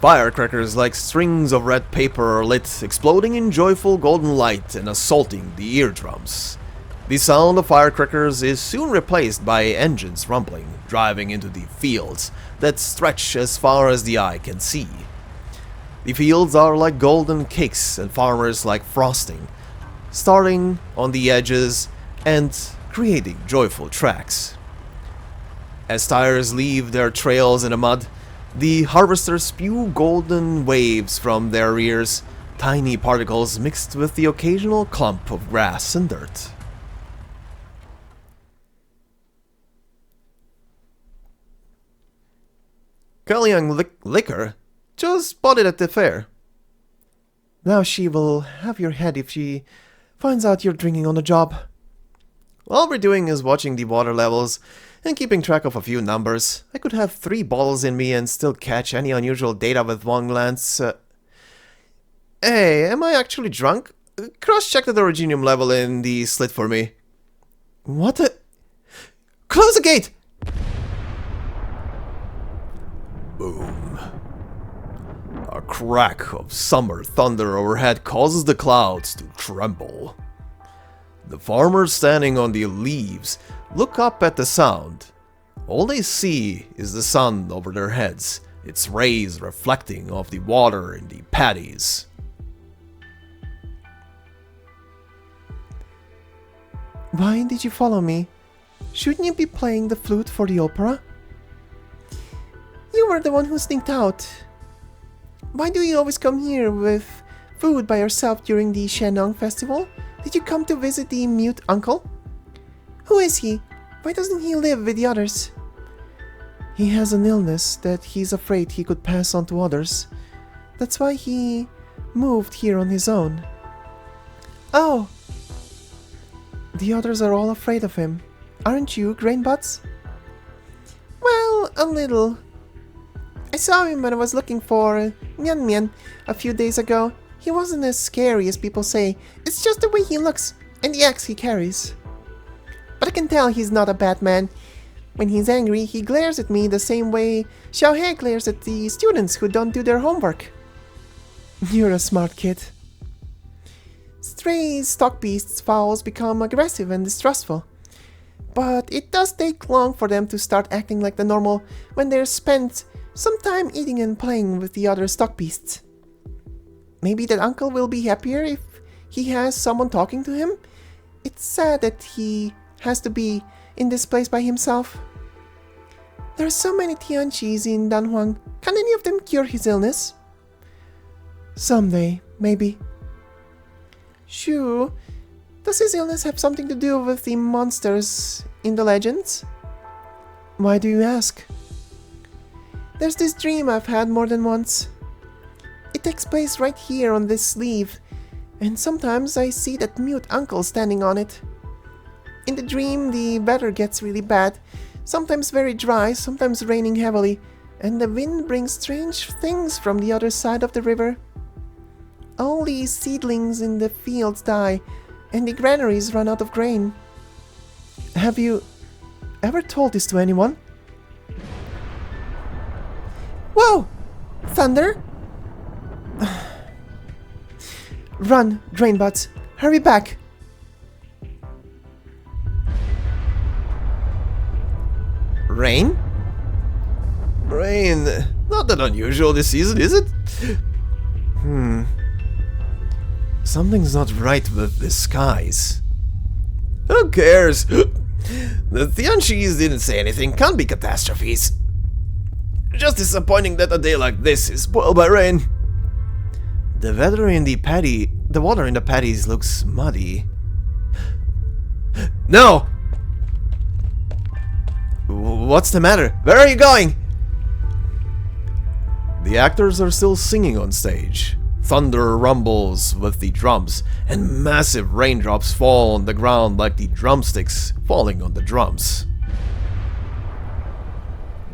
Firecrackers like strings of red paper are lit, exploding in joyful golden light and assaulting the eardrums. The sound of firecrackers is soon replaced by engines rumbling, driving into the fields that stretch as far as the eye can see. The fields are like golden cakes and farmers like frosting, starting on the edges and creating joyful tracks. As tires leave their trails in the mud, the harvesters spew golden waves from their rears, tiny particles mixed with the occasional clump of grass and dirt. Kaohsiung liquor? Just bought it at the fair. Now she will have your head if she finds out you're drinking on the job. All we're doing is watching the water levels and keeping track of a few numbers. I could have 3 bottles in me and still catch any unusual data with one glance. Hey, am I actually drunk? Cross-check the originium level in the slit for me. What the... Close the gate! Boom. A crack of summer thunder overhead causes the clouds to tremble. The farmers standing on the leaves look up at the sound. All they see is the sun over their heads, its rays reflecting off the water in the paddies. Why did you follow me? Shouldn't you be playing the flute for the opera? You were the one who sneaked out. Why do you always come here with food by yourself during the Shennong festival? Did you come to visit the mute uncle? Who is he? Why doesn't he live with the others? He has an illness that he's afraid he could pass on to others. That's why he moved here on his own. Oh! The others are all afraid of him. Aren't you, Grainbutts? Well, a little. I saw him when I was looking for Nian a few days ago. He wasn't as scary as people say. It's just the way he looks and the axe he carries. But I can tell he's not a bad man. When he's angry, he glares at me the same way Xiaohe glares at the students who don't do their homework. You're a smart kid. Stray stock beasts fowls become aggressive and distrustful. But it does take long for them to start acting like the normal when they're spent some time eating and playing with the other stock beasts. Maybe that uncle will be happier if he has someone talking to him. It's sad that he has to be in this place by himself. There are so many Tianqis in Dahuang. Can any of them cure his illness? Someday, maybe. Shu, Does his illness have something to do with the monsters in the legends? Why do you ask? There's this dream I've had more than once. It takes place right here on this sleeve, and sometimes I see that mute uncle standing on it. In the dream, the weather gets really bad, sometimes very dry, sometimes raining heavily, and the wind brings strange things from the other side of the river. All the seedlings in the fields die, and the granaries run out of grain. Have you ever told this to anyone? Whoa! Thunder? Run, drainbutts. Hurry back. Rain? Rain. Not that unusual this season, is it? Something's not right with the skies. Who cares? The Yanese didn't say anything. Can't be catastrophes. Just disappointing that a day like this is spoiled by rain. The water in the paddies looks muddy. No! What's the matter? Where are you going? The actors are still singing on stage. Thunder rumbles with the drums, and massive raindrops fall on the ground like the drumsticks falling on the drums.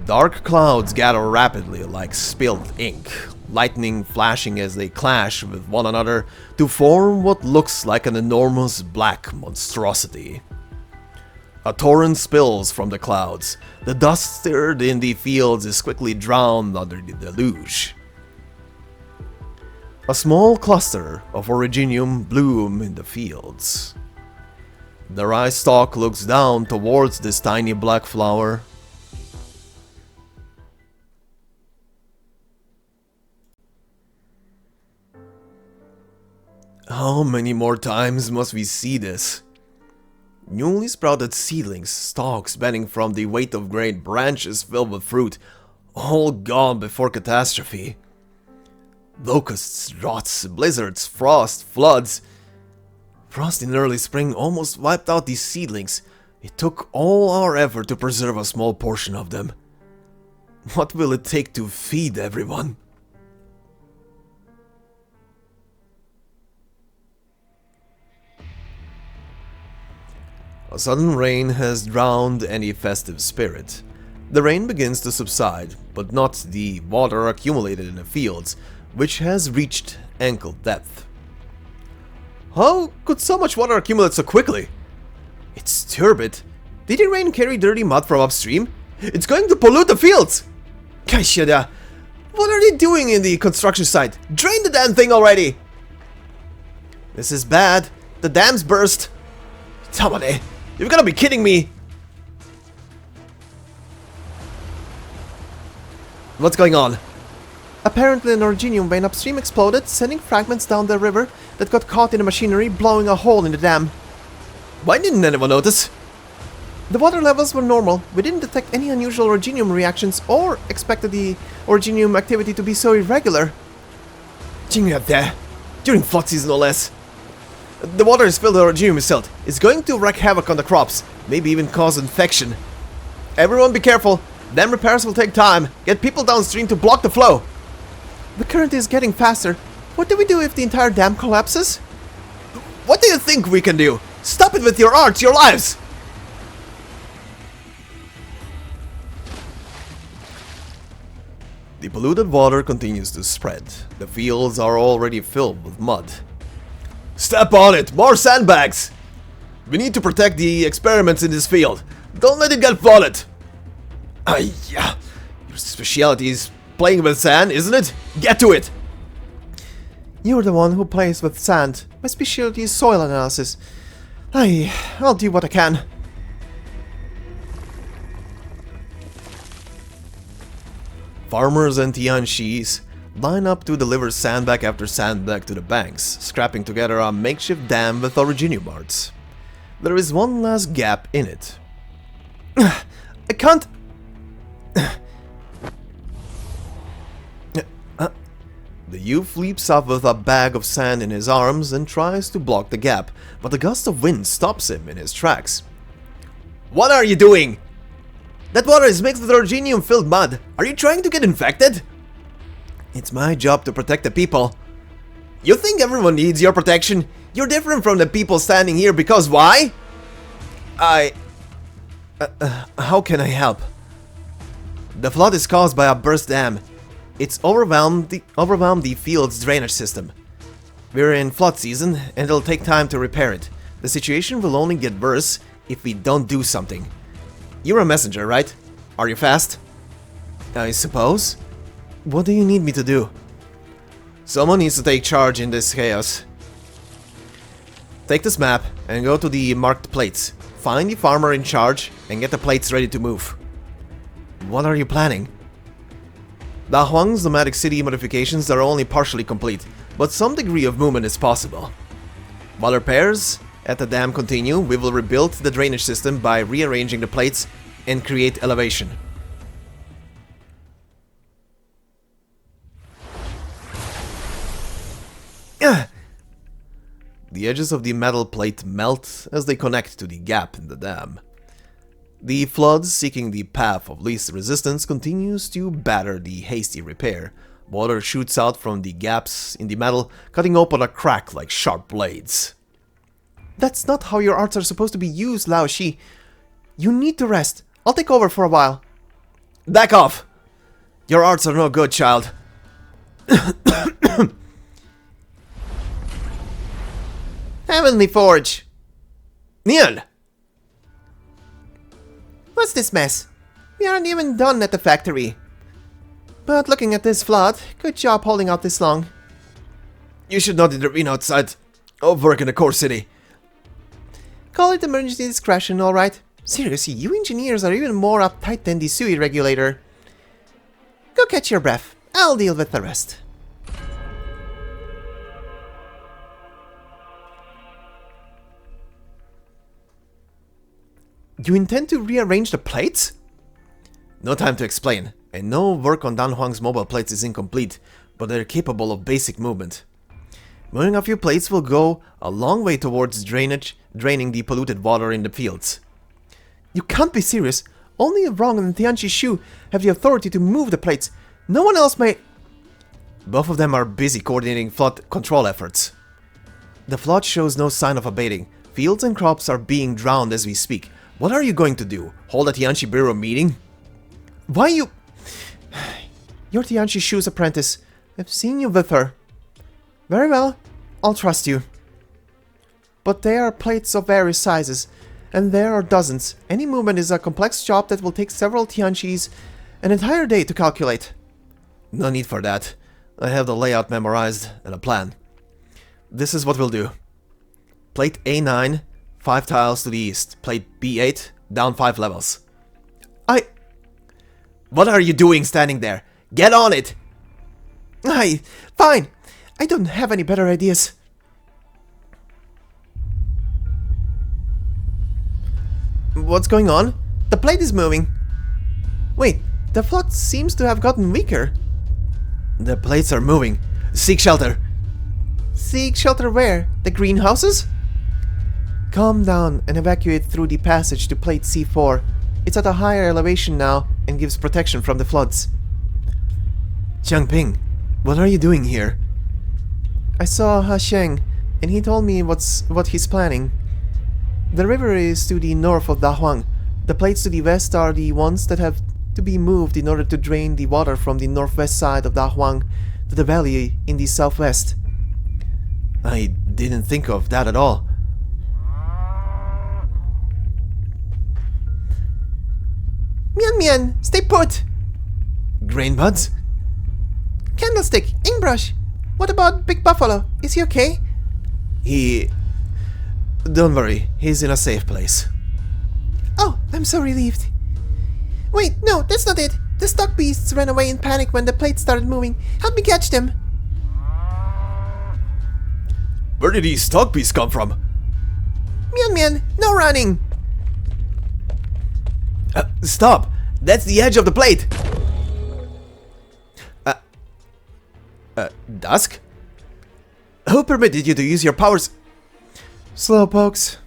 Dark clouds gather rapidly like spilled ink, lightning flashing as they clash with one another to form what looks like an enormous black monstrosity. A torrent spills from the clouds. The dust stirred in the fields is quickly drowned under the deluge. A small cluster of originium bloom in the fields. The rice stalk looks down towards this tiny black flower. How many more times must we see this? Newly sprouted seedlings, stalks bending from the weight of grain, branches filled with fruit, all gone before catastrophe. Locusts, droughts, blizzards, frost, floods. Frost in early spring almost wiped out these seedlings. It took all our effort to preserve a small portion of them. What will it take to feed everyone? A sudden rain has drowned any festive spirit. The rain begins to subside, but not the water accumulated in the fields, which has reached ankle depth. How could so much water accumulate so quickly? It's turbid. Did the rain carry dirty mud from upstream? It's going to pollute the fields! Kaishida, what are they doing in the construction site? Drain the damn thing already! This is bad. The dam's burst. Tamane, you've gotta be kidding me! What's going on? Apparently an originium vein upstream exploded, sending fragments down the river that got caught in the machinery, blowing a hole in the dam. Why didn't anyone notice? The water levels were normal. We didn't detect any unusual originium reactions or expected the originium activity to be so irregular. there, during flood season no less. The water is filled with originium silt. It's going to wreak havoc on the crops, maybe even cause infection. Everyone be careful. Dam repairs will take time. Get people downstream to block the flow. The current is getting faster. What do we do if the entire dam collapses? What do you think we can do? Stop it with your arts, your lives! The polluted water continues to spread. The fields are already filled with mud. Step on it! More sandbags! We need to protect the experiments in this field. Don't let it get flooded! Yeah. Your specialty is playing with sand, isn't it? Get to it! You're the one who plays with sand. My specialty is soil analysis. I'll do what I can. Farmers and Yanese line up to deliver sandbag after sandbag to the banks, scrapping together a makeshift dam with originium arts. There is one last gap in it. I can't... The youth leaps up with a bag of sand in his arms and tries to block the gap, but a gust of wind stops him in his tracks. What are you doing? That water is mixed with Orgenium-filled mud. Are you trying to get infected? It's my job to protect the people. You think everyone needs your protection? You're different from the people standing here because why? How can I help? The flood is caused by a burst dam. It's overwhelmed the field's drainage system. We're in flood season and it'll take time to repair it. The situation will only get worse if we don't do something. You're a messenger, right? Are you fast? I suppose. What do you need me to do? Someone needs to take charge in this chaos. Take this map and go to the marked plates. Find the farmer in charge and get the plates ready to move. What are you planning? Dahuang's nomadic city modifications are only partially complete, but some degree of movement is possible. While repairs at the dam continue, we will rebuild the drainage system by rearranging the plates and create elevation. The edges of the metal plate melt as they connect to the gap in the dam. The flood, seeking the path of least resistance, continues to batter the hasty repair. Water shoots out from the gaps in the metal, cutting open a crack like sharp blades. That's not how your arts are supposed to be used, Lao Shi. You need to rest. I'll take over for a while. Back off! Your arts are no good, child. Heavenly Forge! Nian! What's this mess? We aren't even done at the factory. But looking at this flood, good job holding out this long. You should not intervene outside of work in the core city. Call it emergency discretion, alright? Seriously, you engineers are even more uptight than the SUI regulator. Go catch your breath. I'll deal with the rest. You intend to rearrange the plates? No time to explain. I know work on Dahuang's mobile plates is incomplete, but they're capable of basic movement. Moving a few plates will go a long way towards draining the polluted water in the fields. You can't be serious. Only Dahuang and Yanese Shu have the authority to move the plates. No one else may... Both of them are busy coordinating flood control efforts. The flood shows no sign of abating. Fields and crops are being drowned as we speak. What are you going to do? Hold a Tianchi Bureau meeting? Why you... You're Yanese Shu's apprentice. I've seen you with her. Very well. I'll trust you. But there are plates of various sizes, and there are dozens. Any movement is a complex job that will take several Tianchis an entire day to calculate. No need for that. I have the layout memorized and a plan. This is what we'll do. Plate A9, 5 tiles to the east. Plate B8, down 5 levels. What are you doing standing there? Get on it! Fine. I don't have any better ideas. What's going on? The plate is moving. Wait, the flood seems to have gotten weaker. The plates are moving. Seek shelter. Seek shelter where? The greenhouses? Calm down and evacuate through the passage to plate C4. It's at a higher elevation now and gives protection from the floods. Changping, what are you doing here? I saw Ha Sheng, and he told me what he's planning. The river is to the north of Dahuang. The plates to the west are the ones that have to be moved in order to drain the water from the northwest side of Dahuang to the valley in the southwest. I didn't think of that at all. Mian, stay put! Grain buds? Candlestick, Ingbrush! What about Big Buffalo? Is he okay? Don't worry, he's in a safe place. Oh, I'm so relieved. Wait, no, that's not it. The stock beasts ran away in panic when the plates started moving. Help me catch them. Where did these stock beasts come from? Mian, no running! Stop! That's the edge of the plate! Dusk? Who permitted you to use your powers? Slowpokes.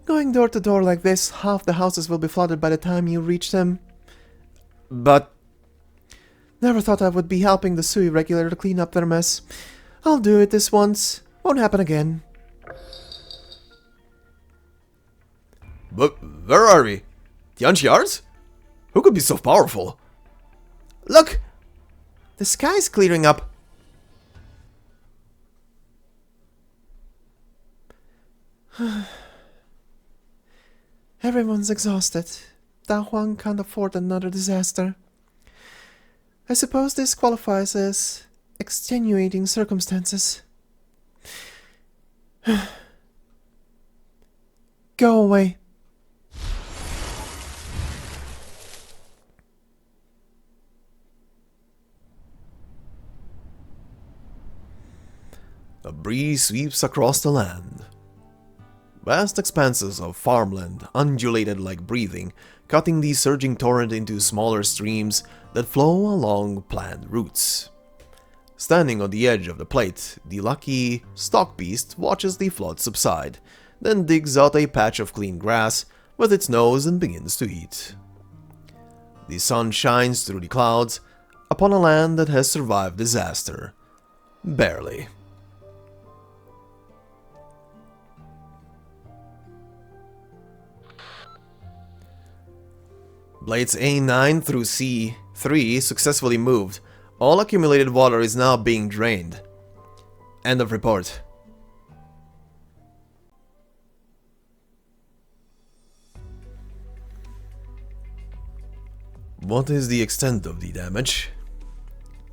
Going door to door like this, half the houses will be flooded by the time you reach them. But... Never thought I would be helping the Sui regulator to clean up their mess. I'll do it this once. Won't happen again. But where are we? Tianqiars? Who could be so powerful? Look! The sky's clearing up. Everyone's exhausted. Dahuang can't afford another disaster. I suppose this qualifies as extenuating circumstances. Go away. A breeze sweeps across the land. Vast expanses of farmland undulated like breathing, cutting the surging torrent into smaller streams that flow along planned routes. Standing on the edge of the plate, the lucky stock beast watches the flood subside, then digs out a patch of clean grass with its nose and begins to eat. The sun shines through the clouds upon a land that has survived disaster. Barely. Blades A9 through C3 successfully moved. All accumulated water is now being drained. End of report. What is the extent of the damage?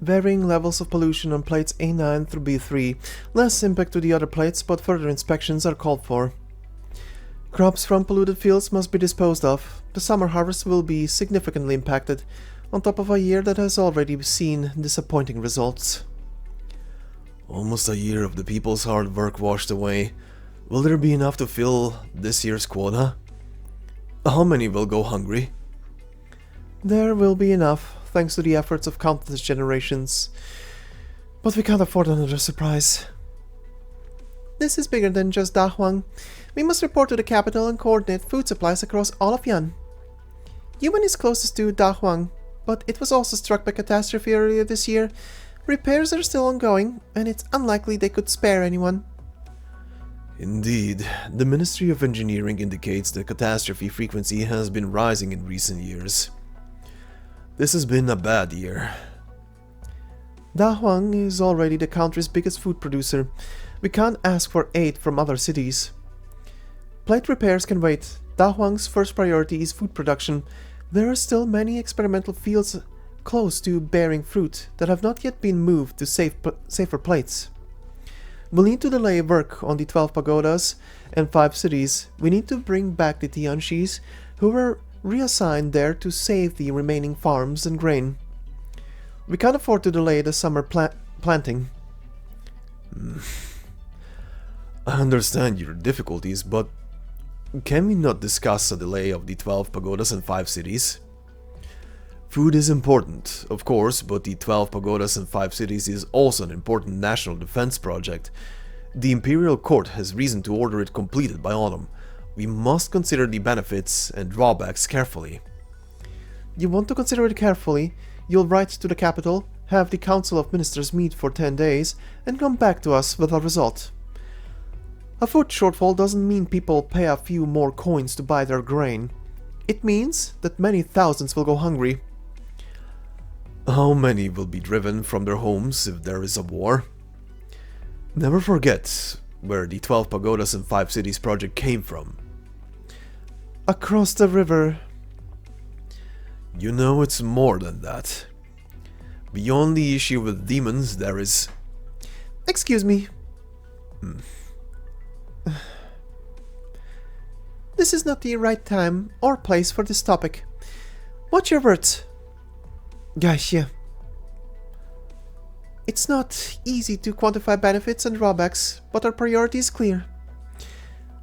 Varying levels of pollution on plates A9 through B3. Less impact to the other plates, but further inspections are called for. Crops from polluted fields must be disposed of. The summer harvest will be significantly impacted, on top of a year that has already seen disappointing results. Almost a year of the people's hard work washed away. Will there be enough to fill this year's quota? How many will go hungry? There will be enough, thanks to the efforts of countless generations. But we can't afford another surprise. This is bigger than just Dahuang. We must report to the capital and coordinate food supplies across all of Yan. Yuan is closest to Dahuang, but it was also struck by catastrophe earlier this year. Repairs are still ongoing, and it's unlikely they could spare anyone. Indeed, the Ministry of Engineering indicates the catastrophe frequency has been rising in recent years. This has been a bad year. Dahuang is already the country's biggest food producer. We can't ask for aid from other cities. Plate repairs can wait. Dahuang's first priority is food production. There are still many experimental fields close to bearing fruit that have not yet been moved to safer plates. We'll need to delay work on the 12 pagodas and 5 cities. We need to bring back the Tianxis, who were reassigned there to save the remaining farms and grain. We can't afford to delay the summer planting. I understand your difficulties, but can we not discuss a delay of the 12 pagodas and 5 cities? Food is important, of course, but the 12 pagodas and 5 cities is also an important national defense project. The Imperial Court has reason to order it completed by autumn. We must consider the benefits and drawbacks carefully. You want to consider it carefully? You'll write to the capital, have the Council of Ministers meet for 10 days, and come back to us with a result. A food shortfall doesn't mean people pay a few more coins to buy their grain. It means that many thousands will go hungry. How many will be driven from their homes if there is a war? Never forget where the 12 pagodas and 5 cities project came from. Across the river. You know it's more than that. Beyond the issue with demons, there is... Excuse me. This is not the right time or place for this topic. What's your words? Gaishia. It's not easy to quantify benefits and drawbacks, but our priority is clear.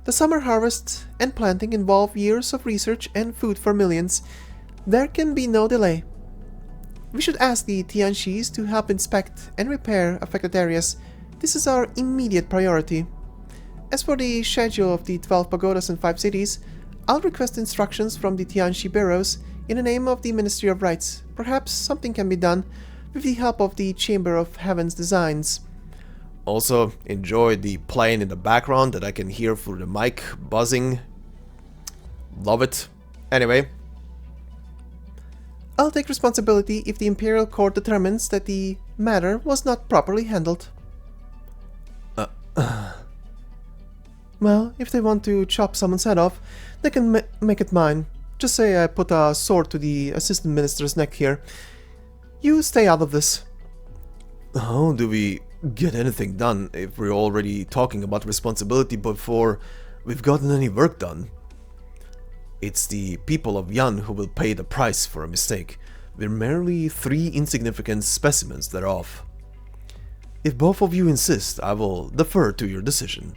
The summer harvest and planting involve years of research and food for millions. There can be no delay. We should ask the Tianxis to help inspect and repair affected areas. This is our immediate priority. As for the schedule of the 12 pagodas and 5 cities, I'll request instructions from the Tianxi bureaus in the name of the Ministry of Rights. Perhaps something can be done with the help of the Chamber of Heaven's designs. Also, enjoy the plane in the background that I can hear through the mic buzzing. Love it. Anyway. I'll take responsibility if the Imperial Court determines that the matter was not properly handled. Well, if they want to chop someone's head off, they can make it mine. Just say I put a sword to the Assistant Minister's neck here. You stay out of this. How do we get anything done if we're already talking about responsibility before we've gotten any work done? It's the people of Yan who will pay the price for a mistake. We're merely 3 insignificant specimens thereof. If both of you insist, I will defer to your decision.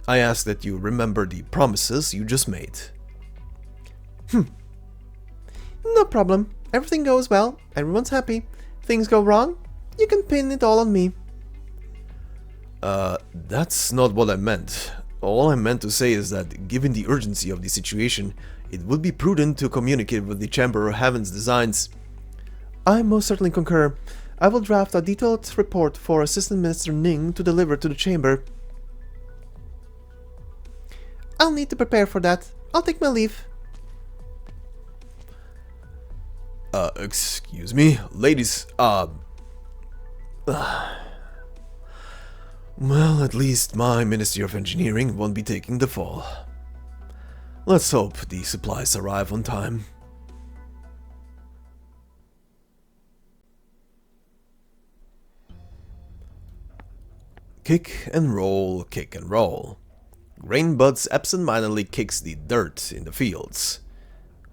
I ask that you remember the promises you just made. No problem. Everything goes well. Everyone's happy. Things go wrong. You can pin it all on me. That's not what I meant. All I meant to say is that, given the urgency of the situation, it would be prudent to communicate with the Chamber of Heaven's designs. I most certainly concur. I will draft a detailed report for Assistant Minister Ning to deliver to the Chamber. I'll need to prepare for that. I'll take my leave. Excuse me, ladies, well, at least my Ministry of Engineering won't be taking the fall. Let's hope the supplies arrive on time. Kick and roll, kick and roll. Grainbuds absent-mindedly kicks the dirt in the fields.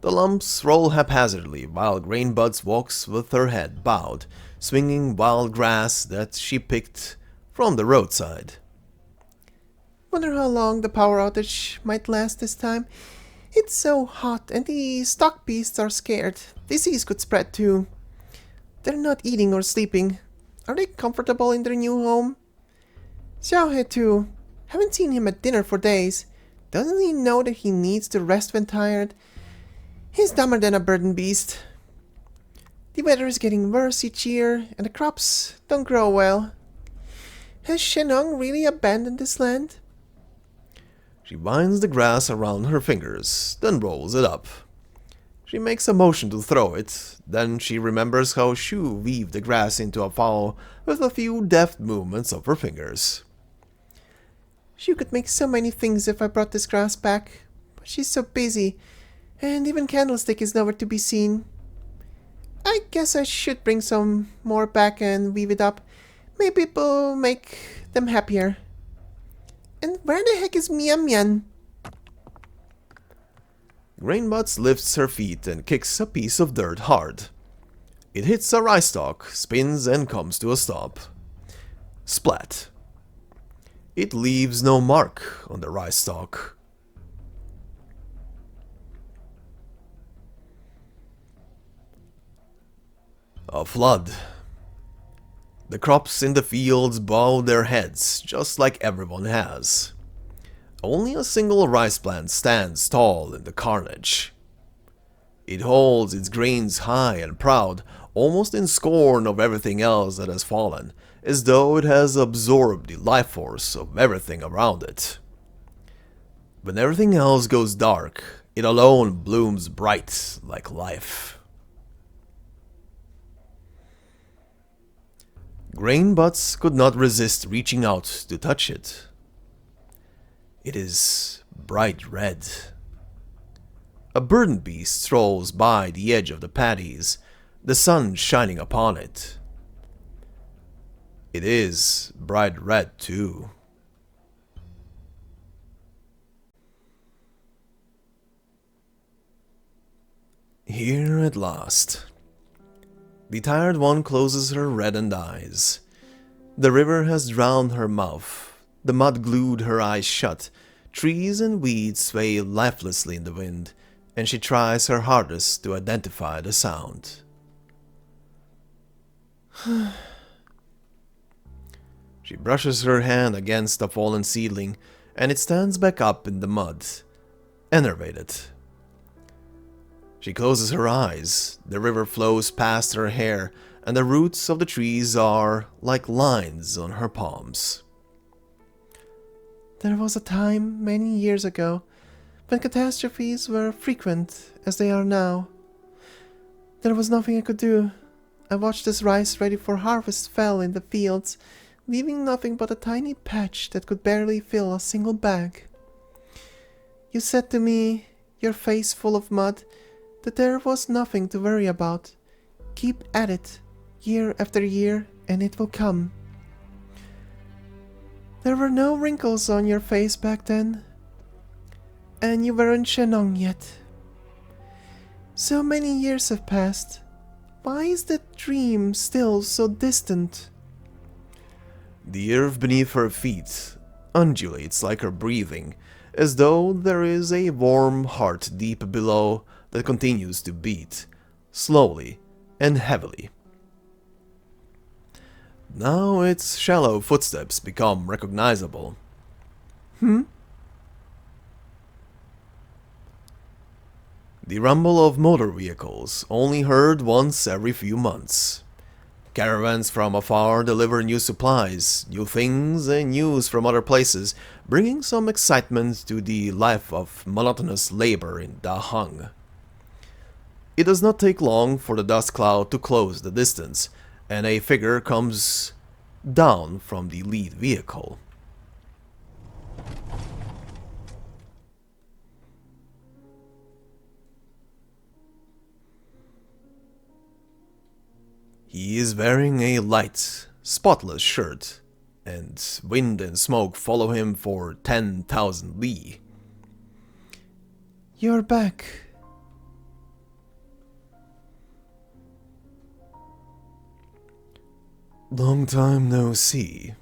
The lumps roll haphazardly while Grainbuds walks with her head bowed, swinging wild grass that she picked from the roadside. Wonder how long the power outage might last this time. It's so hot and the stock beasts are scared. Disease could spread too. They're not eating or sleeping. Are they comfortable in their new home? Xiaohe too. Haven't seen him at dinner for days. Doesn't he know that he needs to rest when tired? He's dumber than a burden beast. The weather is getting worse each year, and the crops don't grow well. Has Shennong really abandoned this land? She winds the grass around her fingers, then rolls it up. She makes a motion to throw it, then she remembers how Shu weaved the grass into a fowl with a few deft movements of her fingers. Shu could make so many things if I brought this grass back, but she's so busy, and even Candlestick is nowhere to be seen. I guess I should bring some more back and weave it up. Maybe it'll make them happier. And where the heck is Mian Mian? Grainbuds lifts her feet and kicks a piece of dirt hard. It hits a rice stalk, spins and comes to a stop. Splat. It leaves no mark on the rice stalk. A flood. The crops in the fields bow their heads, just like everyone has. Only a single rice plant stands tall in the carnage. It holds its grains high and proud, almost in scorn of everything else that has fallen, as though it has absorbed the life force of everything around it. When everything else goes dark, it alone blooms bright like life. Grainbuds could not resist reaching out to touch it. It is bright red. A burden beast strolls by the edge of the paddies, the sun shining upon it. It is bright red too. Here at last. The tired one closes her reddened eyes. The river has drowned her mouth. The mud glued her eyes shut. Trees and weeds sway lifelessly in the wind, and she tries her hardest to identify the sound. She brushes her hand against the fallen seedling, and it stands back up in the mud, enervated. She closes her eyes, the river flows past her hair, and the roots of the trees are like lines on her palms. There was a time, many years ago, when catastrophes were frequent as they are now. There was nothing I could do. I watched as rice ready for harvest fell in the fields, leaving nothing but a tiny patch that could barely fill a single bag. You said to me, your face full of mud, that there was nothing to worry about. Keep at it, year after year, and it will come. There were no wrinkles on your face back then, and you weren't Shennong yet. So many years have passed. Why is that dream still so distant? The earth beneath her feet undulates like her breathing, as though there is a warm heart deep below that continues to beat, slowly and heavily. Now its shallow footsteps become recognizable. The rumble of motor vehicles, only heard once every few months. Caravans from afar deliver new supplies, new things, and news from other places, bringing some excitement to the life of monotonous labor in Dahuang. It does not take long for the dust cloud to close the distance, and a figure comes down from the lead vehicle. He is wearing a light, spotless shirt, and wind and smoke follow him for 10,000 li. You're back. Long time no see.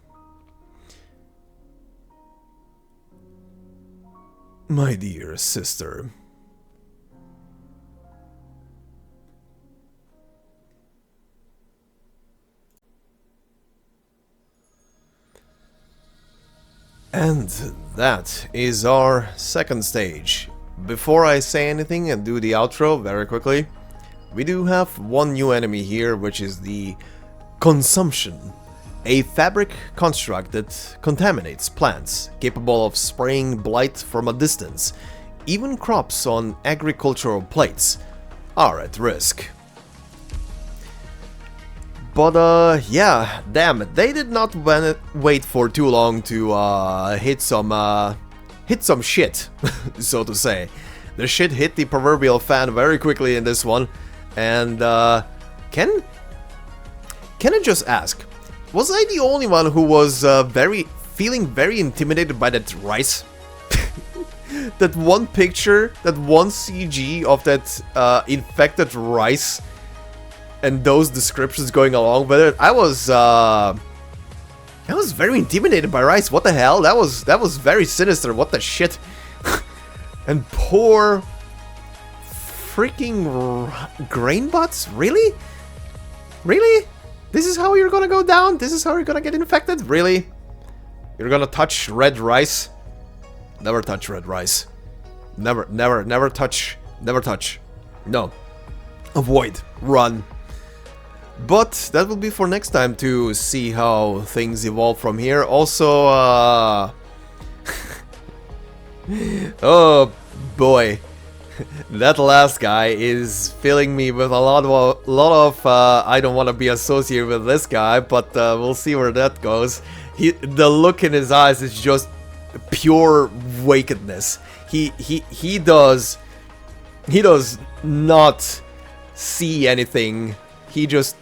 My dear sister. And that is our second stage. Before I say anything and do the outro very quickly, we do have one new enemy here, which is the Consumption, a fabric construct that contaminates plants, capable of spraying blight from a distance. Even crops on agricultural plates are at risk. But yeah, damn it, they did not wait for too long to hit some shit, so to say. The shit hit the proverbial fan very quickly in this one, and can I just ask, was I the only one who was feeling very intimidated by that rice? That one picture, that one CG of that infected rice, and those descriptions going along with it, I was very intimidated by rice. What the hell? That was very sinister. What the shit? And poor freaking grain butts? Really? Really? This is how you're gonna go down? This is how you're gonna get infected? Really? You're gonna touch red rice? Never touch red rice. Never, never, never touch. Never touch. No. Avoid. Run. But that will be for next time to see how things evolve from here. Also, oh boy, that last guy is filling me with a lot of I don't want to be associated with this guy, but we'll see where that goes. The look in his eyes is just pure wickedness. He does not see anything. He just,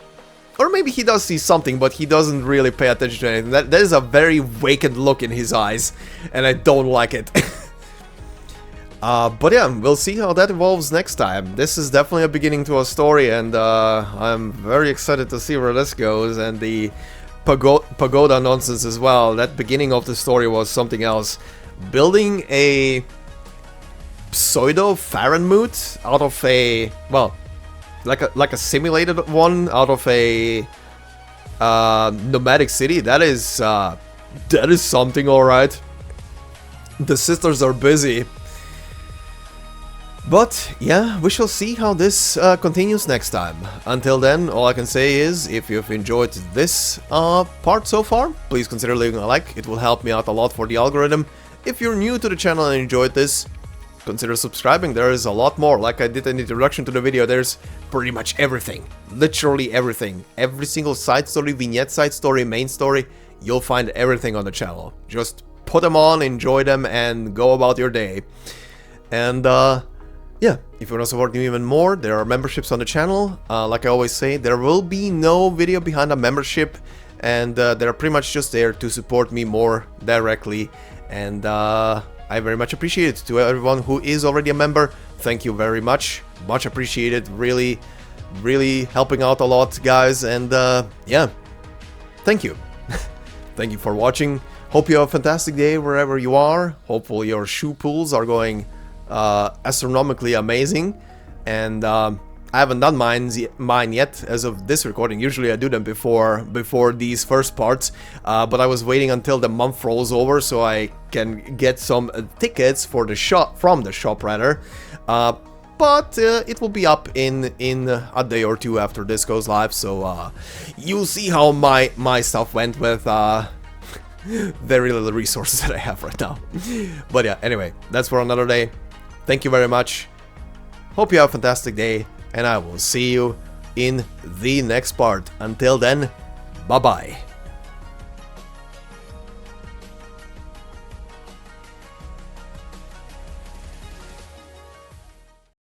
or maybe he does see something, but he doesn't really pay attention to anything. That is a very vacant look in his eyes, and I don't like it. But yeah, we'll see how that evolves next time. This is definitely a beginning to a story, and I'm very excited to see where this goes, and the pagoda nonsense as well. That beginning of the story was something else. Building a pseudo Farenmut out of a, well, like a simulated one out of a nomadic city. That is something, alright. The sisters are busy. But yeah, we shall see how this continues next time. Until then, all I can say is, if you've enjoyed this part so far, please consider leaving a like. It will help me out a lot for the algorithm. If you're new to the channel and enjoyed this, consider subscribing. There is a lot more. Like I did in the introduction to the video, there's pretty much everything. Literally everything. Every single side story, vignette side story, main story, you'll find everything on the channel. Just put them on, enjoy them, and go about your day. And yeah, if you want to support me even more, there are memberships on the channel. Like I always say, there will be no video behind a membership, and they're pretty much just there to support me more directly. And I very much appreciate it. To everyone who is already a member, thank you very much. Much appreciated. Really, really helping out a lot, guys. And yeah, thank you. Thank you for watching. Hope you have a fantastic day wherever you are. Hopefully your shoe pulls are going astronomically amazing. And I haven't done mine yet as of this recording. Usually I do them before these first parts, but I was waiting until the month rolls over so I can get some tickets for the shop, from the shop rather. But it will be up in a day or two after this goes live, so you'll see how my stuff went with very little resources that I have right now. But yeah, anyway, that's for another day. Thank you very much. Hope you have a fantastic day, and I will see you in the next part. Until then, bye-bye.